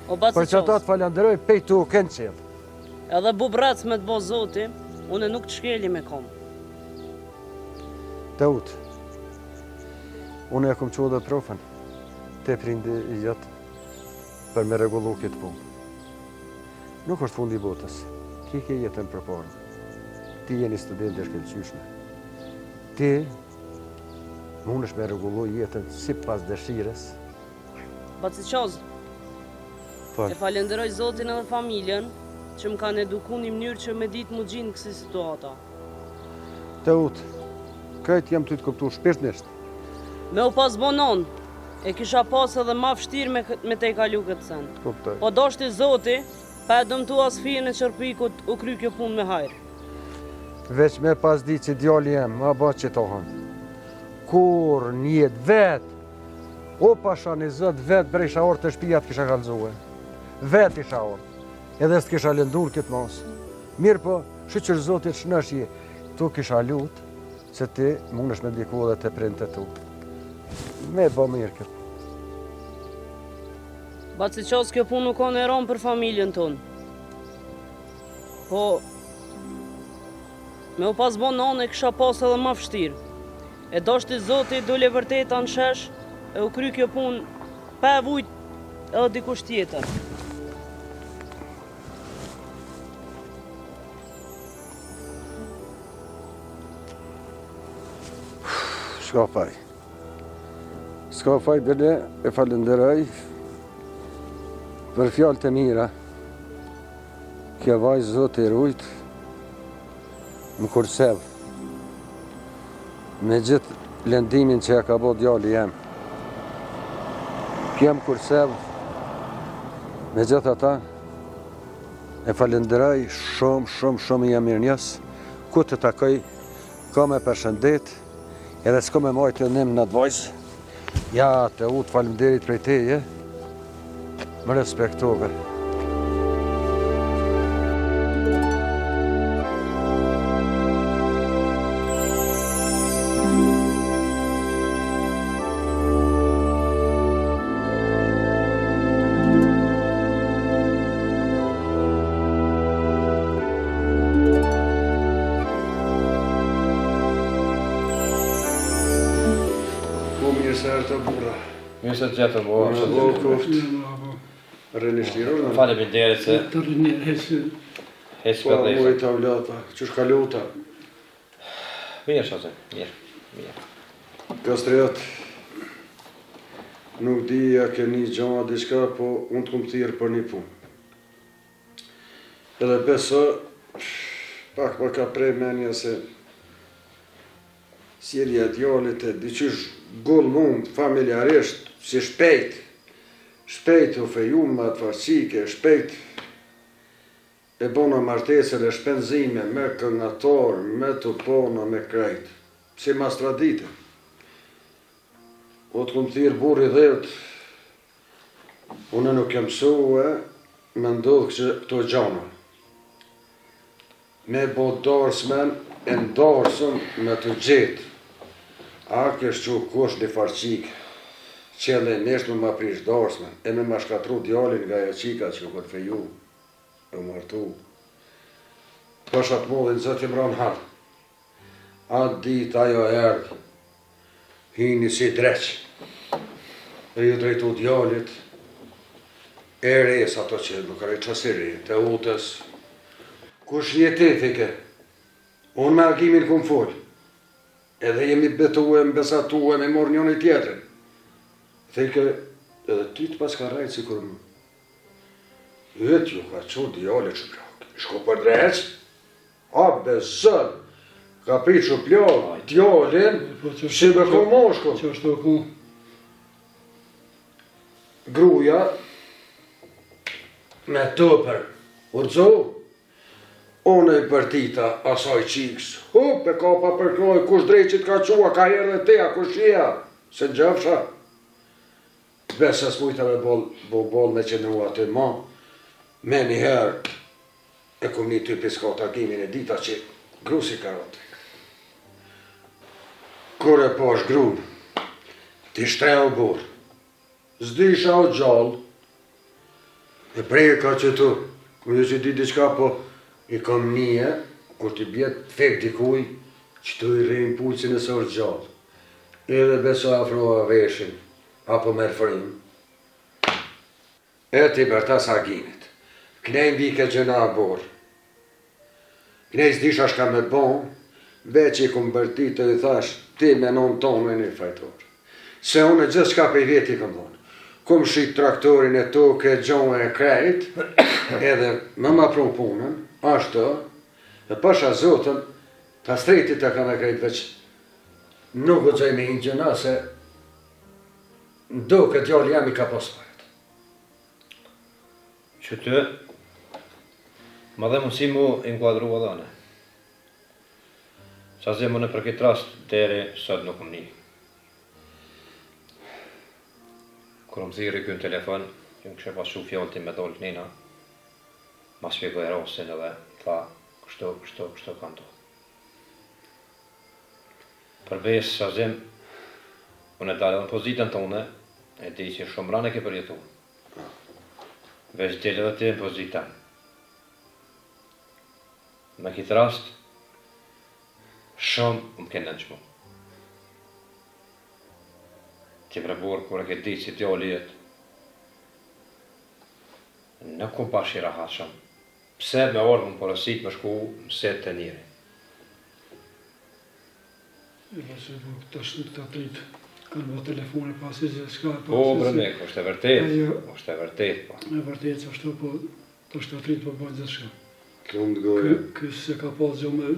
Për që ta të falenderoj, pejtu u kënë qëllë. Edhe bubrac me të bo Zoti, une nuk të shkeli me kom. Të utë, unë e kom që dhe profën, te prindi i jetë për me regullu këtë punë. Nuk është fundi i botës, ti ke jetën për parë. Ti jeni student e shkëllqyshme. Ti mund është me regullu jetën si pas dëshires. Baci qoz, e falenderoj Zotin edhe familjen që më kanë eduku një mënyrë që me ditë më gjinë kësi situata. Të utë, këtë jam të të kuptu shpirtnisht. Me u pas bonon, e kisha pas edhe ma fështirë me te i kalu këtë sen. Kuptoj. Po doshti Zoti, pa e dëmtu as fijën e qërpikut u kry kjo punë me hajrë. Veç me pas di që djali jem, ma ba që tohën. Kur njetë vetë, o pasha një zët vetë bre isha orë të shpijat kisha kalzue. Vetë isha orë. Edhe së kisha lëndur këtë mosë. Mirë po, shqyqër Zotit shnëshje, tu kisha lutë, se ti mund është me ndiku dhe të prindë të tu. Me bo mirë këtë. Baci qos kjo punë nuk ka në eron për familjen tonë. Po, me u pas bon nane kisha pas edhe ma fështirë. E doshti Zoti dole vërteta në shesh, e u kry kjo punë pa e vujt edhe dikush tjetër. Shka faj. Shka faj bile e falenderoj për fjallë të mira. Kja vaj Zotë i rujt, më kursev. Me gjithë lëndimin që ja ka bo djali jem. Kja më kursev, me gjithë ata, e falenderoj shumë jam mirë njës. Ku të takoj, ka me përshëndet, edhe s'ko me majtë të njëm në të vajzë. Ja, të utë falemderit prej teje, më respektove. Mirë se erë të burra. Mirë se të gjetëm, bo. Rëni shtirur? Faleminderit se... Të rëni, hesë... Hesë për dhejtë. Po, mujë të avlata, që shkaluta. Mirë, shote, mirë. Kastriat, nuk dija ke një gjama diçka, po unë të këmë thirë për një punë. Edhe beso, pak më ka prej menja se sjellja e djallit e diqysh gull mund familjarisht, si shpejt u feju me atë farqike, shpejt e bona martesën e shpenzime me këngator, me të pona, me krejt. Si mas tradite. O të këmë thirë burri dhet, unë nuk jem mësue me ndodhë këto gjana. Me bo darsmen e ndarsëm me të gjetë. A kështë që kush një farqik, qëllë e neshtë me ma prish darsmen, e me ma shkatru djallin nga e qika që këtë feju, e martu. Pashat modhin zëtë i mranë harë. Atë dit ajo erdhë, hini si dreq, e ju drejtu djallit, e res ato që nuk arre qasiri, të utës. Kush jeti, thike, unë me arkimin këmë folë, edhe jemi betuë, mbesatuë, me morë njën i tjetërin. Thike, edhe ty të pas ka rajtë si kur më. Vetë ju ka që djallit që plakë, shko për dreq, a bezën, ka prit që plakë, djallin, si me ku moshko. Që është të ku? Gruja, me tëpër, urzo, unë i përtita asaj qiks, hup e ka pa përkroj, kush dreqit ka qua, ka herë dhe teja, kush jea, se gjëfsha. Besës mujta me bol me që në atë ma, me njëherë e kom një ty piska takimin e dita që gru si karote. Kur e pash grun, ti shtreu burë, zdisha o gjallë, e preka që tu, ku një që ti diqka po, i kom nije, kur ti bjetë fek dikuj, që tu i rejnë pulsin e sërë gjallë. Edhe beso afrova veshin, apo merë frim. E ti bërta sarginit. Knej mbike gjëna borë. Knej s'disha shka me bon, veç i kom bërti të i thash, ti me non tonë një fajtor. Se unë e gjithë shka për i vjeti kom thonë. Kom shqit traktorin e toke, gjonë e krejt, edhe më ma pru punën, ashtë, e pasha zotën, ta strejtit e ka me krejt veç, nuk u gjaj me një gjëna se ndo këtë djallë jam i ka posparet. Që të, ma dhe mundësi mu inkuadru adhane. Sa zemë në për këtë rast, deri sot nuk më një. Kër më thiri kënë telefon, që më kështë pasu fjallë ti me dollë të nina, ma spjegoj rastin edhe tha, kështu ka ndo. Përbes sa zemë, unë e dalë në pozitën tonë, e di që shumë rane ke përjetu. Veç dele dhe ti në pozitën. Me këtë rast, shumë më kënë në qmu. Ti preborë kur e këtë ditë si t'jolli jetë, nuk kom pash i rahat shumë. Pse me orë më porosit me shku në set të njëri. E dhe se do të shtu të atritë, kanë bërë telefone pasi që s'ka... Po, bremek, është e vërtet, është e vërtet, po. E vërtet që ashtu, po, të shtu të atritë po bëjnë gjithë shka. Këmë goja. Kësë se ka pas gjo me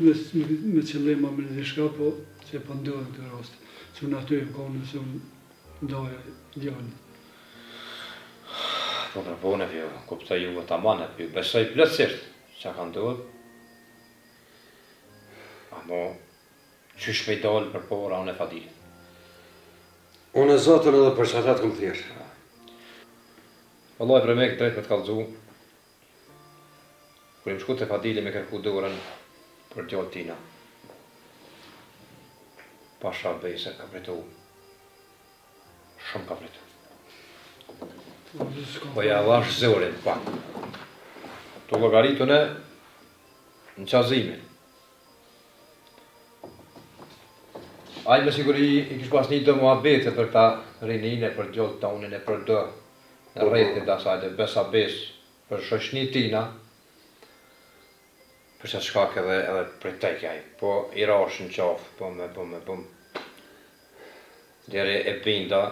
qëllima me një shka, po, që e pëndohet në këtë rast. Që në aty e më kone, se unë ndaja djani. Po përpone pjo, kupta ju vë të amanet pjo, besoj plëtsisht që ka ndodhë. Amo, që shpej dalë për pora, unë e fadilë. Unë e zotën edhe për qatat këmë thjeshtë. Vëllaj për me këtë drejt me të kalëzu. Kër im shku të fadili me kërku dorën për gjallë tina. Pasha bejse ka pritu. Shumë ka pritu. Po ja vash zorin, pa. Të logaritune në qazimin. Ajë me siguri i kish pas një të muhabete për ta rinine, për gjallë tonin e për dë. Në rejtin të asajtë, besa bes për shoshni tina. Për që shkak edhe për tekjaj, po i rash në qafë, po me. Dere e binda,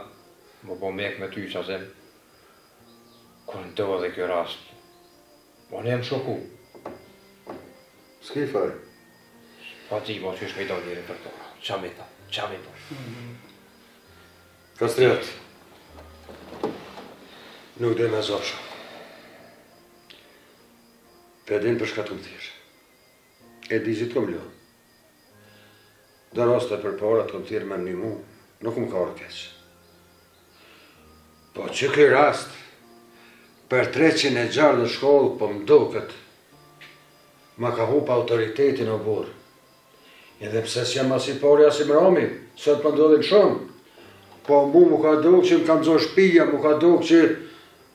më po mek me ty qazim, kër ndodhe kjo rast, unë jem shoku. S'ki faj? Pa ti, mo që është me do njëri për to, qa me ta. Kastriat, Nuk dhe me zotë shumë. Pedin për shka të më thirë. E di që të kom lënë. Dhe raste për para të kom thirë me një mu, nuk më ka orë keqë. Po që këj rast, për 306 në shkollë, po më duket, ma ka hupa autoritetin o burë. Edhe pse s'jam as i pari as i mrami, sot për ndodhin shumë, po mu ka duk që më kam zonë shpija, mu ka duk që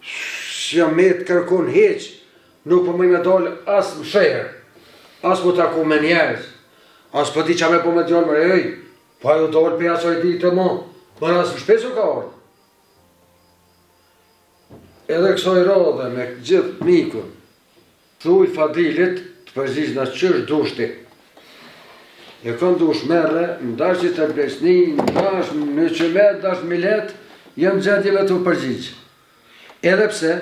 s'jam me të kërkun heqë, nuk po më dalë as më shërë, as po taku me njerëz, as po di qa me po me djallë më rejë, po ajo dalë për asoj ditë mo, më as më shpesu ka orë. Edhe kësoj radhe me gjithë mikun, thuj Fadilit të përgjish në qërë dushti. E kënë dush merre, në dashit e blesni, në dash, në qëmet, dash milet, jem gjendjeve të përgjigjë. Edhe pse,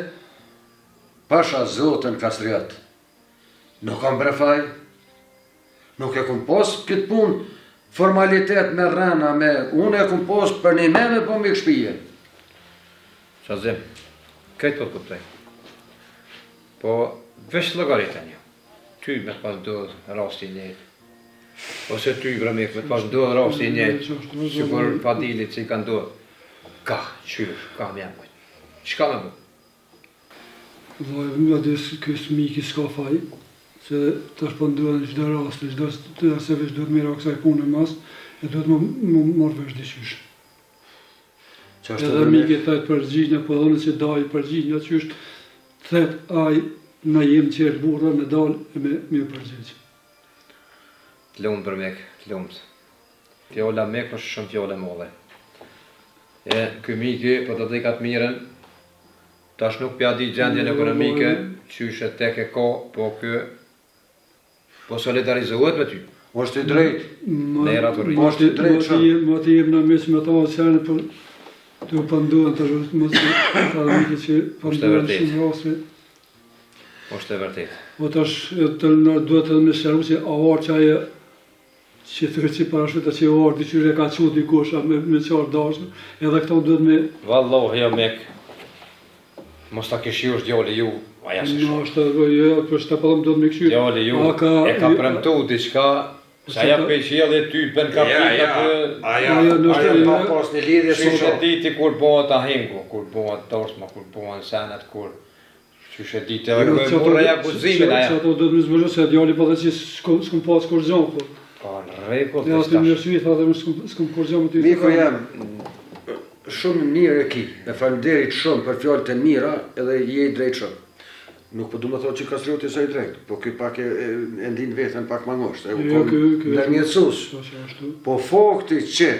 pasha zotën Kastriot, nuk kam brefaj, nuk e kum pos këtë pun formalitet me rrena, unë e kum pos për një meme po mi këshpije. Shazim, këtë po të kuptoj. Po, vesh logaritën jo. Ty me pas do rasti njëjtë. Ose ty Gramek me pas do rasti njëjtë. Që për Fadilit që i kanë do. Ka, qyrë, ka me jam kujtë. Qka me bu? Vaj, nga disë kësë miki s'ka faj, se tash po ndohet në çdo rast, çdo se veç duhet mira kësaj pune mas, e duhet më marrë vesh diqysh. Edhe miki thajt përgjigja, po dhënë që daj përgjigja, qysh thet aj na jem qertë burra me dal e me përgjigj. Të lumë për mek, të lumët. Fjolla mek është shumë fjolle modhe. E ky miki, po të dhikat miren, tash nuk pja di gjendjen ekonomike, qyshe tek e ka, po kë po solidarizohet me ty. Është i drejtë. Ne era të rritë. Është i drejtë shumë. Ma të jem në mes me ta qene për të pëndohen të rrët mos të miki që pëndohen shumë rase. Është e vërtet. Po tash të duhet edhe me shëru që avar që aje që të rëci parashut që avar diqyre ka qu dikosha me qarë dashme, edhe këta duhet me... Vallohi jo mek, mos ta këshirë është djali ju, aja se shumë. Për shta pëllëm duhet me këshirë. Djali ju e ka premtu diçka, se aja peqia dhe ty për ka pita të... Aja pa pas një lidhje sot. Qyshe diti kur bëhat ahengu, kur bëhat dorsma, kur bëhat senet, kur... Qyshe diti edhe kërë burra ja guzimin aja. Që ato do të më zbërgjë se djali pa dhe që s'kom pas kur gjanë, po. Pa në rekull të stash. Ja, të mërësui, tha dhe s'kom kur gjanë më ty. Miko jam, shumë mirë e ki, me falenderit shumë për fjallët e mira edhe je i drejtë shumë. Nuk po du më thotë që Kastrioti sa i drejtë, po këj pak e ndinë vetën pak ma ngosht, e u kom nërmjetësus. Po fakti që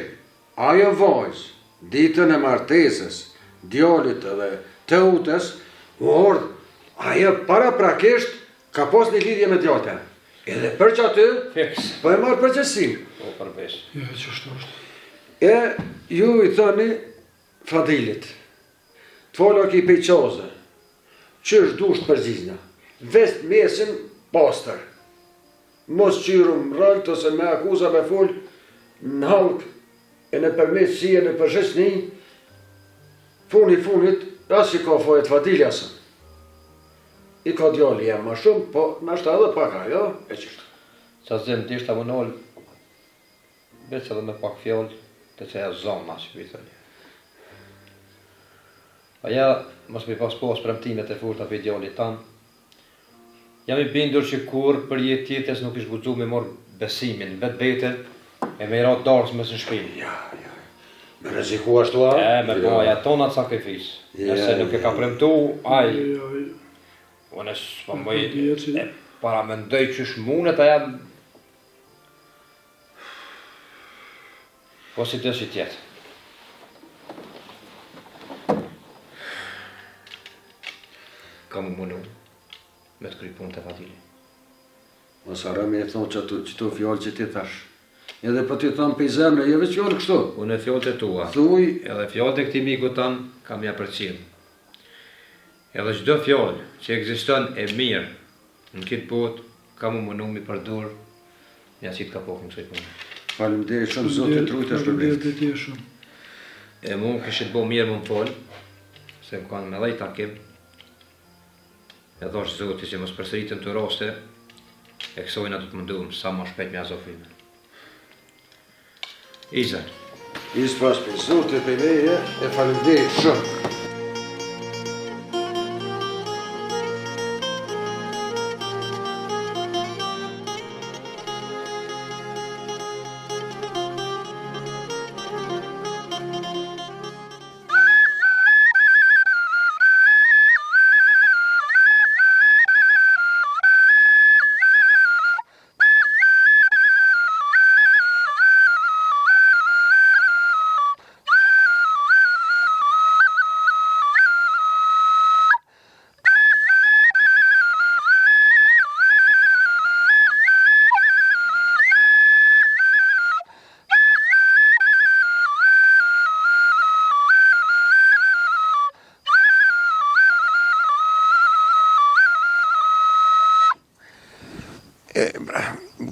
ajo vajzë, ditën e martesës, djallit edhe të utës, u ordë, ajo para prakisht ka pas një lidhje me djallëtën. Edhe për që aty, po e marë përgjësim. Po përvesh. Ja, që është. E ju i thoni Fadilit, të folë ki peqoze, që është dusht përgjizna, vest mesin pastër, mos qyru më rëllët ose me akuza me folë në halk e në përmet si e në përshesni, funit, asë që ka fojet Fadili asën. I ka djalli jam ma shumë, po nështë edhe paka, jo? E qështë. Qa zim t'ishtë të mënoll, veç edhe me pak fjallë, të që e zonë ma që pëjtër një. Aja, mos me pas premtimet e furta për djallit tanë, jam i bindur që kur për jetë tjetës nuk ishë guxu me morë besimin, vetë vetën, e me i ratë darës mes në shpinë. Ja. Me reziku ashtu a? Me baja tonat sakrifis. Nëse nuk e ka premtu, aj, unë s'po mëj e paramendoj qysh munet aja, po si të si tjetë. Kam mënu me të kry punë të Fadili. Mos harro me e thonë që të fjallë që ti thash. Edhe po ti thonë për i zemre, je veç fjallë kështu. Unë e fjallët e tua, Thuj, edhe fjallët e këti miku tanë, kam ja përcilë. Edhe çdo fjallë që ekziston e mirë në këtë botë, kam mënu mi përdur, ja si të kapohën kësoj punë. Faleminderit shumë, Zotë të trujtë është për bleftë. E mu këshit bo mirë më më folë, se se më kanë me dhej takim. E dhash Zoti që mos përsëritën të raste, e kësojna do të munduam sa më shpejt me azofrimin. Iza. Ishtë pas për Zotë për meje e faleminderit shumë.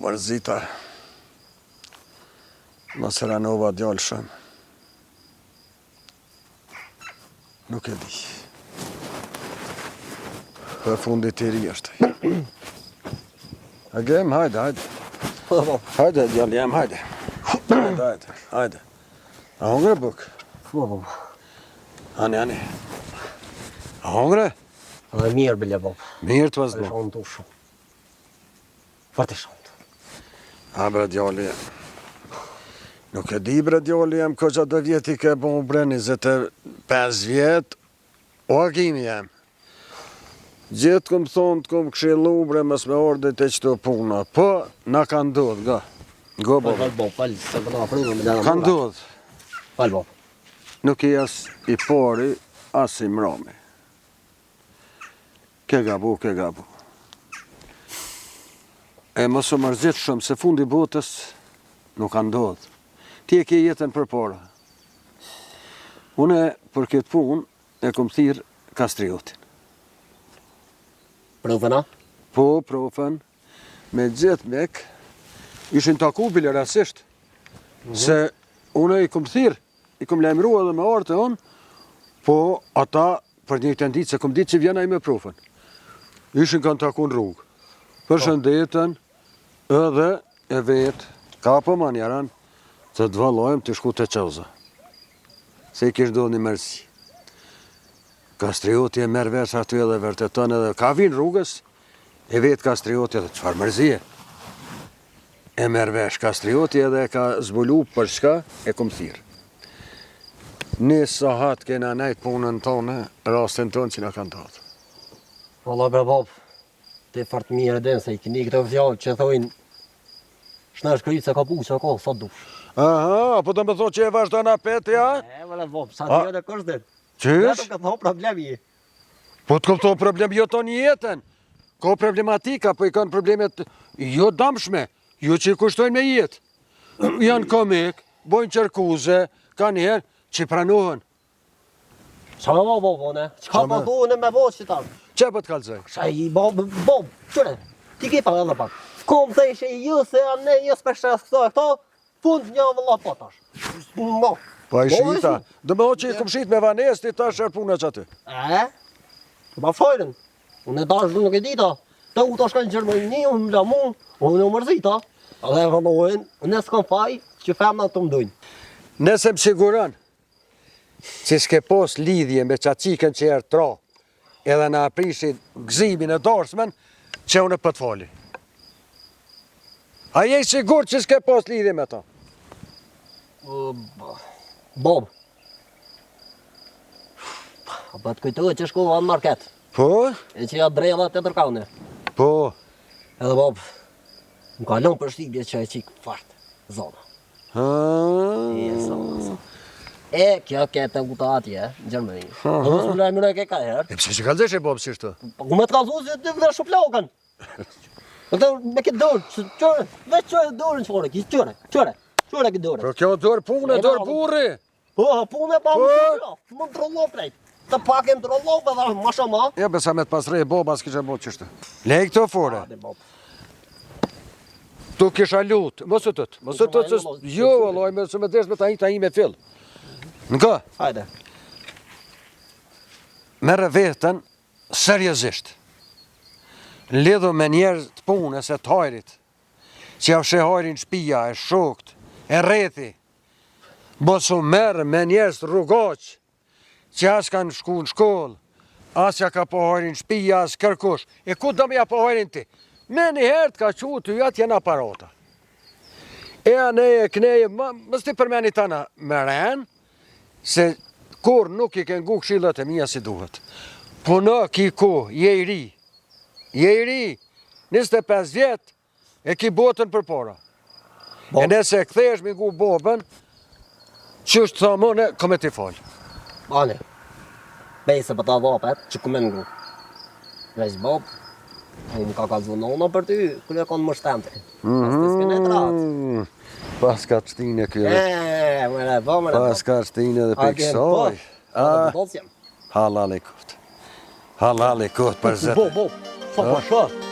Mërzita, mos ranova djallë shumë. Nuk e di. Për fundit i ri është. Agem, hajde. Hajde, djallë jam, hajde. Hajde. A hungre, buk? Ani. A hungre? Mirë, bile, bab. Mirë të vazhdo. Shonë të shumë. Farte shonë. A, bre, djali jem. Nuk e di, bre, djali jem, ko që do vjeti ke bo bre 25 vjet, o agimi jem. Gjithë këmë thonë të këmë këshilu, bre, mës me orde të qëto puna. Po, na ka ndodh, ga. Go, bo. Falë, se përna frungë me dana. Ka ndodh. Falë, bo. Nuk i as i pori, as i mrami. Ke gabu. E mos o mërzit shumë, se fundi botës nuk ka ndodhë. Ti e ke jetën për para. Une, për këtë punë, e kom thirë Kastriotin. Profena? Po, profen, me gjithë mek, ishin taku bile rasisht. Se une i kom thirë, i kom lajmërua edhe me artë e unë, po ata, për një të nditë, se kom ditë që vjena i me profen. Ishin kanë taku në rrugë. Përshëndetën edhe e vetë, ka po manjaran, të dvalojmë të shku të qauza. Se i kishë do një mërsi. Kastrioti e merë vesh aty edhe vërteton edhe, ka vinë rrugës, e vetë Kastrioti edhe qëfar mërzije. E merë vesh Kastrioti edhe ka zbulu për shka e kom thirë. Një sahat kena najtë punën tonë, rastin tonë që nga kanë tatë. Valla, bre, bab. Te fartë mirë e denë, se i kini këtë fjallë që thojnë shna shkrytë se ka pu që ka, sa dush. Aha, po të më thot që e vazhdo në petë, ja? E, vële, bab, sa të jone kështë dhe. Qysh? Në të këtë thonë problemi. Po të këpto problem jo të një jetën. Ko problematika, po i kanë problemet jo damshme, jo që i kushtojnë me jetë. Janë komik, bojnë qërkuze, ka njerë që i pranohen. Qa me bab, ne? Qka po thunë me bab që tanë? Që po të kalzoj? Qa i bab, qëre, ti ki pa edhe pak. Kom të ishe i ju se ne jës për shës këto e këto, fund një vëlla potash. Po i shita, do me o që i kom shit me vanes, ti ta shërpuna që aty. E? Pa fojrën, unë e tash nuk e dita, të u të shkajnë Gjermani, unë më lamu, unë në mërzita, edhe e vëllohen, unë e s'kam faj, që femna të mdojnë. Nëse më siguron, që s'ke pos lidhje me qaqikën që erë tra, edhe në aprishin gzimin e darsmen, që unë për të fali. A je sigur që s'ke pos lidhje me ta? Bob. A për të kujtojë që shkova në market. Po? E që ja drejla të tërkaune. Po? Edhe Bob, më ka lënë për shtikbje që e qikë fartë, zona. E, kjo kete u të atje, në Gjermani. Dhe mësë më lajmën e ke ka herë. E pëse që ka zeshe, Bob, si shtë? Ku me të ka zuzë, të dhe shuplokën. Me këtë dorë, qëre, veç qëre dorën që fore, qëre këtë dorë. Pro kjo dorë punë, dorë burri. Po, punë e pa më trollo prejt. Të pak e më trollo, për dhe ma shama. Ja, besa me të pasrej, Bob, as kishe bo qështë. Lej këto fore. Tu kisha lutë, mos të tëtë, jo, alloj, se me desh me ta hi me fill. Në ka? Hajde. merre veten seriozisht. Lidhu me njerëz të punës e të hajrit, që javë hajrin shpia, e shokt, e rethi. Bosu merë me njerëz të rrugaq, që as kanë shku në shkollë, as ja ka po hajrin shpia, as kërkush. E ku do me ja po hajrin ti? Me një herë të ka qu të jatë janë aparata. E aneje, kneje, mës ti përmeni tana me renë, se kur nuk i këngu këshillat e mija si duhet. Po në ki ku, je i ri, 25 vjetë, e ki botën për para. E nëse këthesh mi ngu bobën, që është tha mëne, këme ti falë. Bane, bejse për ta vapet, që këme ngu. Veç bob, unë ka kalzu nona për ty, kërë e konë më shtente. Pas të s'kene të ratë. Pas ka qëtine kërë. Mëre, po, mëre, po. Pas ka qëtine dhe piksoj. Halal e këtë për zëtë. Bo, sa për shërë.